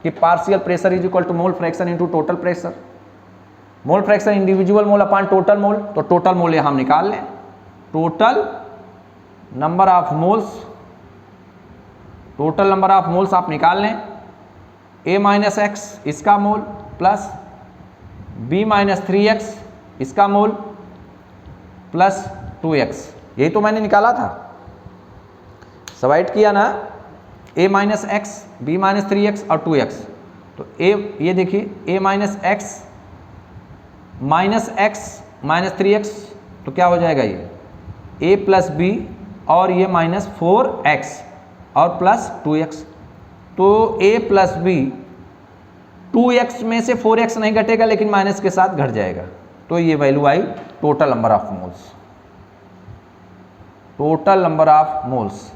कि partial pressure is equal to mole fraction into total pressure. Mole fraction individual mole upon total mole, तो टोटल मोल यहां हम निकाल लें। Total number of moles, total number of moles आप निकाल लें। a माइनस एक्स इसका मोल प्लस b माइनस 3x इसका मोल प्लस 2x, यही तो मैंने निकाला था, सबराइट किया ना। a minus x, B minus 3x और 2x। तो a, ये देखिए a minus x minus minus 3x, तो क्या हो जाएगा ये a प्लस बी और ये माइनस 4x और प्लस 2x। तो a प्लस बी 2x में से 4x नहीं घटेगा लेकिन माइनस के साथ घट जाएगा, तो ये वैल्यू आई total number of moles. Total number of moles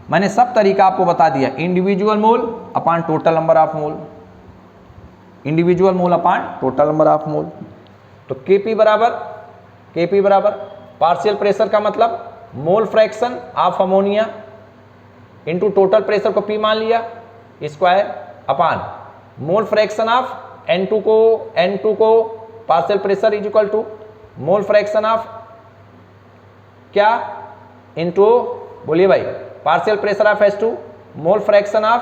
मैंने सब तरीका आपको बता दिया, individual mole upon total number of mole, individual mole upon total number of mole. तो Kp बराबर पार्शियल प्रेशर का मतलब mole fraction of ammonia into total pressure को P मान लिया square upon mole fraction of N2 को partial pressure is equal to mole fraction of क्या into, बोलिए भाई, partial pressure of H2 mole fraction of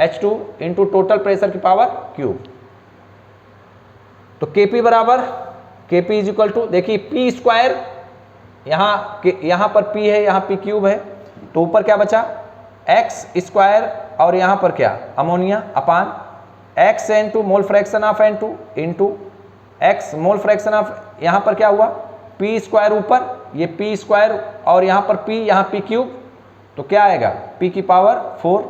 H2 into total pressure की power cube. तो Kp बराबर Kp इज इक्वल टू, देखिए P square, यहाँ पर P है, यहाँ P क्यूब है, तो ऊपर क्या बचा x स्क्वायर और यहाँ पर क्या ammonia upon x N2 mole fraction of N2 into x mole fraction of, यहाँ पर क्या हुआ P स्क्वायर ऊपर, ये P स्क्वायर और यहाँ पर P, यहाँ P क्यूब, तो क्या आएगा P की पावर 4।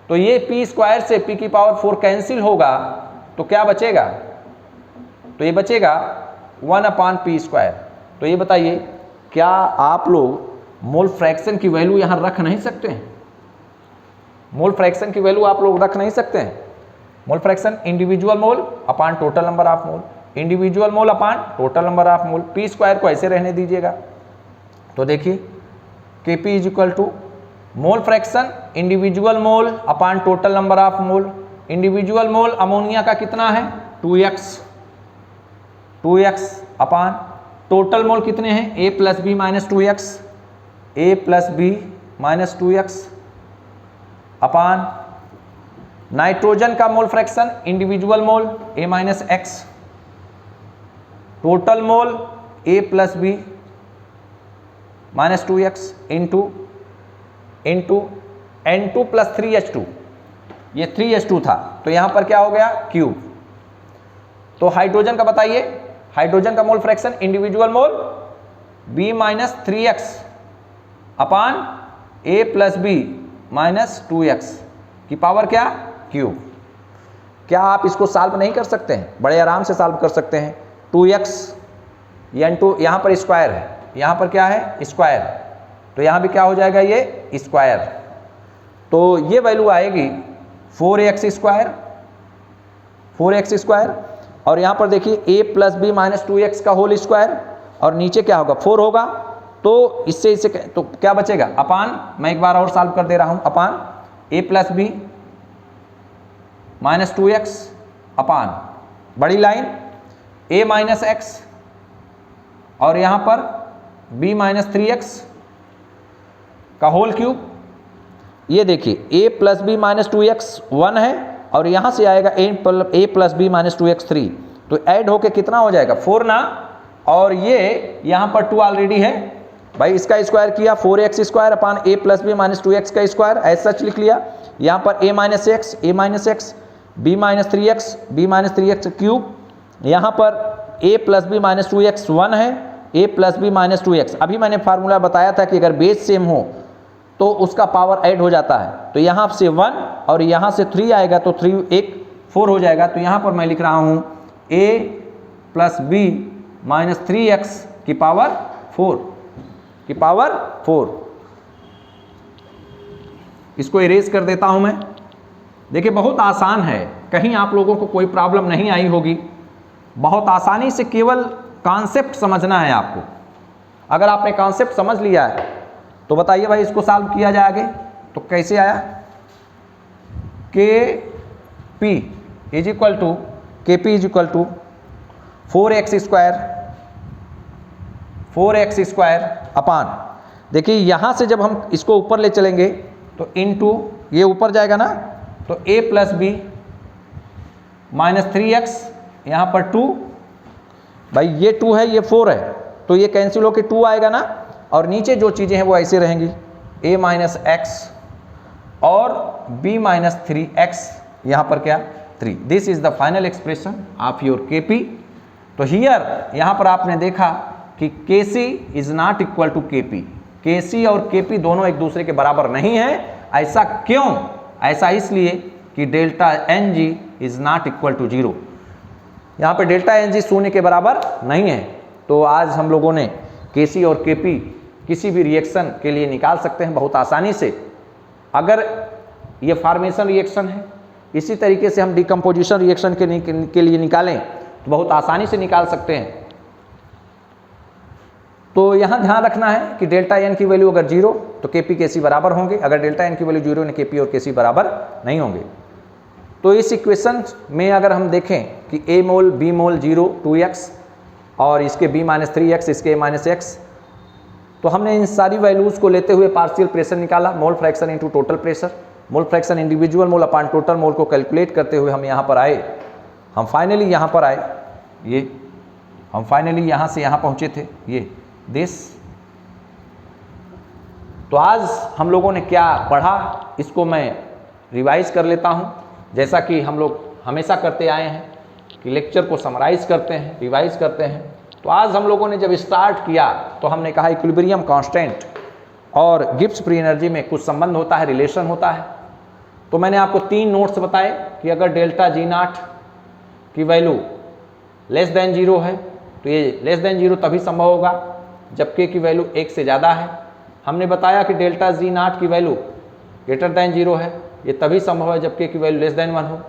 तो ये P स्क्वायर से P की पावर 4 कैंसिल होगा, तो क्या बचेगा, तो ये बचेगा 1 अपान P स्क्वायर। तो ये बताइए क्या आप लोग मोल फ्रैक्शन की वैल्यू यहाँ रख नहीं सकते हैं? मोल फ्रैक्शन की वैल्यू आप लोग रख नहीं सकते हैं। Mole fraction individual mole upon total number of mole, individual mole upon total number of mole. P square को ऐसे रहने दीजिएगा। तो देखिए Kp is equal to mole fraction individual mole upon total number of mole. Individual mole ammonia का कितना है 2x अपान total मोल कितने हैं a plus B minus 2x, a plus B minus 2x upon nitrogen का mole fraction individual mole a minus x, total mole a plus B minus 2x into N2 plus 3H2, ये 3H2 था तो यहाँ पर क्या हो गया cube. तो हाइड्रोजन का बताइए, हाइड्रोजन का mole fraction individual mole b minus 3x upon a plus B minus 2x की पावर क्या क्यूब। क्या आप इसको सॉल्व नहीं कर सकते हैं? बड़े आराम से सॉल्व कर सकते हैं। 2x N2 यहाँ पर स्क्वायर है, यहाँ पर क्या है स्क्वायर, तो यहाँ भी क्या हो जाएगा ये स्क्वायर, तो ये वैल्यू आएगी 4x स्क्वायर और यहाँ पर देखिए a plus B minus 2x का होल स्क्वायर और नीचे क्या होगा 4 होगा, तो इससे तो क्या बचेगा अपान, मैं एक बार और सॉल्व कर दे रहा हूँ, upon a plus B minus 2x upon बड़ी लाइन a माइनस एक्स और यहाँ पर b माइनस 3x का होल क्यूब। ये देखिए a plus B minus 2x 1 है और यहाँ से आएगा a plus B minus 2x 3, तो ऐड होके कितना हो जाएगा 4 ना, और ये यहाँ पर 2 ऑलरेडी है भाई, इसका स्क्वायर किया 4x square upon a plus B minus 2x का स्क्वायर, ऐसा सच लिख लिया। यहाँ पर a minus x b minus 3x cube, यहाँ पर a plus B minus 2x 1 है, a plus B minus 2x। अभी मैंने फार्मूला बताया था कि अगर बेस सेम हो तो उसका पावर ऐड हो जाता है, तो यहाँ से 1 और यहाँ से 3 आएगा, तो 3 एक 4 हो जाएगा। तो यहाँ पर मैं लिख रहा हूँ a plus B minus 3x की पावर 4 इसको इरेज कर देता हूँ मैं। देखिए बहुत आसान है, कहीं आप लोगों को कोई प्रॉब्लम नहीं आई होगी, बहुत आसानी से केवल कॉन्सेप्ट समझना है आपको। अगर आपने कॉन्सेप्ट समझ लिया है तो बताइए भाई इसको सॉल्व किया जाए आगे तो कैसे आया। KP is equal to KP is equal to 4x square upon, देखिए यहाँ से जब हम इसको ऊपर ले चलेंगे तो इनटू ये ऊपर जाएगा ना, तो a plus B minus 3x, यहाँ पर 2, भाई ये 2 है ये 4 है तो ये कैंसिल होके 2 आएगा ना, और नीचे जो चीज़ें हैं वो ऐसे रहेंगी a माइनस एक्स और b माइनस 3x, यहाँ पर क्या 3। This is the final expression of your KP। तो हियर यहाँ पर आपने देखा कि KC is not equal to KP, KC और KP दोनों एक दूसरे के बराबर नहीं है। ऐसा क्यों? ऐसा इसलिए कि delta NG is not equal to 0, यहाँ पे डेल्टा NG शून्य के बराबर नहीं है। तो आज हम लोगों ने KC और KP किसी भी रिएक्शन के लिए निकाल सकते हैं बहुत आसानी से। अगर ये फॉर्मेशन रिएक्शन है, इसी तरीके से हम डिकम्पोजिशन रिएक्शन के लिए निकालें तो बहुत आसानी से निकाल सकते हैं। तो यहाँ ध्यान रखना है कि डेल्टा n की वैल्यू अगर 0 तो KP KC बराबर होंगे, अगर डेल्टा n की वैल्यू 0 ने KP और KC बराबर नहीं होंगे। तो इस इक्वेशन में अगर हम देखें कि a mole b mole 0 2x और इसके b माइनस 3x इसके a माइनस x, तो हमने इन सारी वैल्यूज़ को लेते हुए पार्शियल प्रेशर निकाला, मोल fraction into total pressure, mole fraction individual mole upon total mole को कैलकुलेट करते हुए हम यहाँ पर आए, हम फाइनली यहाँ पर आए, ये हम फाइनली यहाँ से यहाँ पहुँचे थे ये दिस। तो आज हम लोगों ने क्या पढ़ा इसको मैं रिवाइज कर लेता हूँ, जैसा कि हम लोग हमेशा करते आए हैं कि लेक्चर को समराइज करते हैं, रिवाइज करते हैं। तो आज हम लोगों ने जब स्टार्ट किया तो हमने कहा इक्विलिब्रियम कांस्टेंट और गिब्स फ्री एनर्जी में कुछ संबंध होता है, रिलेशन होता है। तो मैंने आपको 3 नोट्स बताए कि अगर डेल्टा G0 की वैल्यू लेस देन 0 है तो ये लेस देन 0 तभी संभव होगा जब K की वैल्यू 1 से ज़्यादा है। हमने बताया कि डेल्टा G0 की वैल्यू ग्रेटर देन 0 है, ये तभी संभव है जब K की वैल्यू लेस देन 1 हो।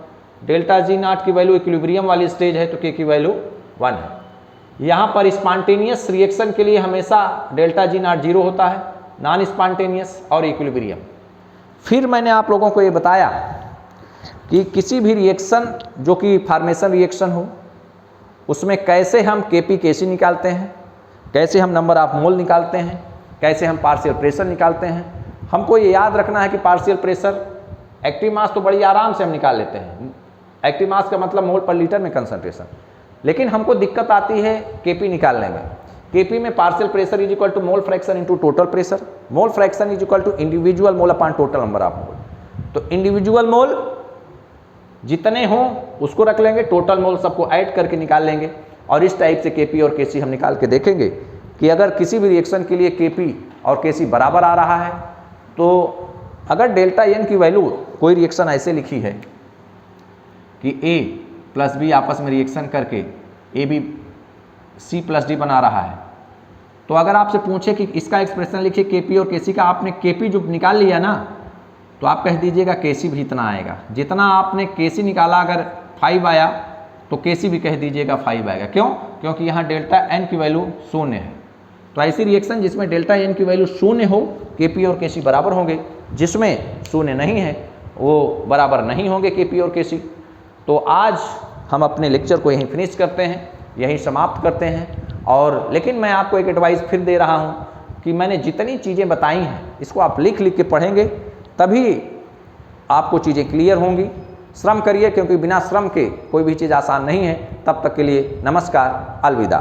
डेल्टा G0 की वैल्यू इक्विलिब्रियम वाली स्टेज है तो K की वैल्यू 1 है। यहाँ पर स्पॉन्टेनियस रिएक्शन के लिए हमेशा डेल्टा G0 0 होता है, नॉन स्पॉन्टेनियस और इक्विलिब्रियम। फिर मैंने आप लोगों को ये बताया कि किसी भी रिएक्शन जो कि फॉर्मेशन रिएक्शन हो उसमें कैसे हम KP KC निकालते हैं, कैसे हम नंबर ऑफ मोल निकालते हैं, कैसे हम पार्शियल प्रेशर निकालते हैं। हमको ये याद रखना है कि पार्शियल प्रेशर एक्टिव मास तो बड़ी आराम से हम निकाल लेते हैं, एक्टिव मास का मतलब मोल पर लीटर में कंसंट्रेशन, लेकिन हमको दिक्कत आती है KP निकालने में। KP में partial pressure is equal to mole fraction into total pressure, mole fraction is equal to individual mole upon total number of mole. तो इंडिविजुअल मोल जितने हों उसको रख लेंगे, टोटल मोल सबको ऐड करके निकाल लेंगे, और इस टाइप से KP और KC हम निकाल के देखेंगे कि अगर किसी भी रिएक्शन के लिए KP और KC बराबर आ रहा है तो अगर डेल्टा N की वैल्यू, कोई रिएक्शन ऐसे लिखी है कि A प्लस B आपस में रिएक्शन करके AB C प्लस D बना रहा है, तो अगर आपसे पूछे कि इसका एक्सप्रेशन लिखिए KP और KC का, आपने KP जो निकाल लिया ना तो आप कह दीजिएगा KC भी इतना आएगा। जितना आपने KC निकाला अगर 5 आया तो KC भी कह दीजिएगा 5 आएगा। क्यों? क्योंकि यहाँ डेल्टा N की वैल्यू 0 है। तो ऐसी रिएक्शन जिसमें डेल्टा N की वैल्यू 0 हो KP और KC बराबर होंगे, जिसमें 0 नहीं है वो बराबर नहीं होंगे KP और KC। तो आज हम अपने लेक्चर को यहीं फिनिश करते हैं, यहीं समाप्त करते हैं। और लेकिन मैं आपको एक एडवाइस फिर दे रहा हूँ कि मैंने जितनी चीज़ें बताई हैं इसको आप लिख लिख के पढ़ेंगे तभी आपको चीज़ें क्लियर होंगी। श्रम करिए, क्योंकि बिना श्रम के कोई भी चीज़ आसान नहीं है। तब तक के लिए नमस्कार, अलविदा।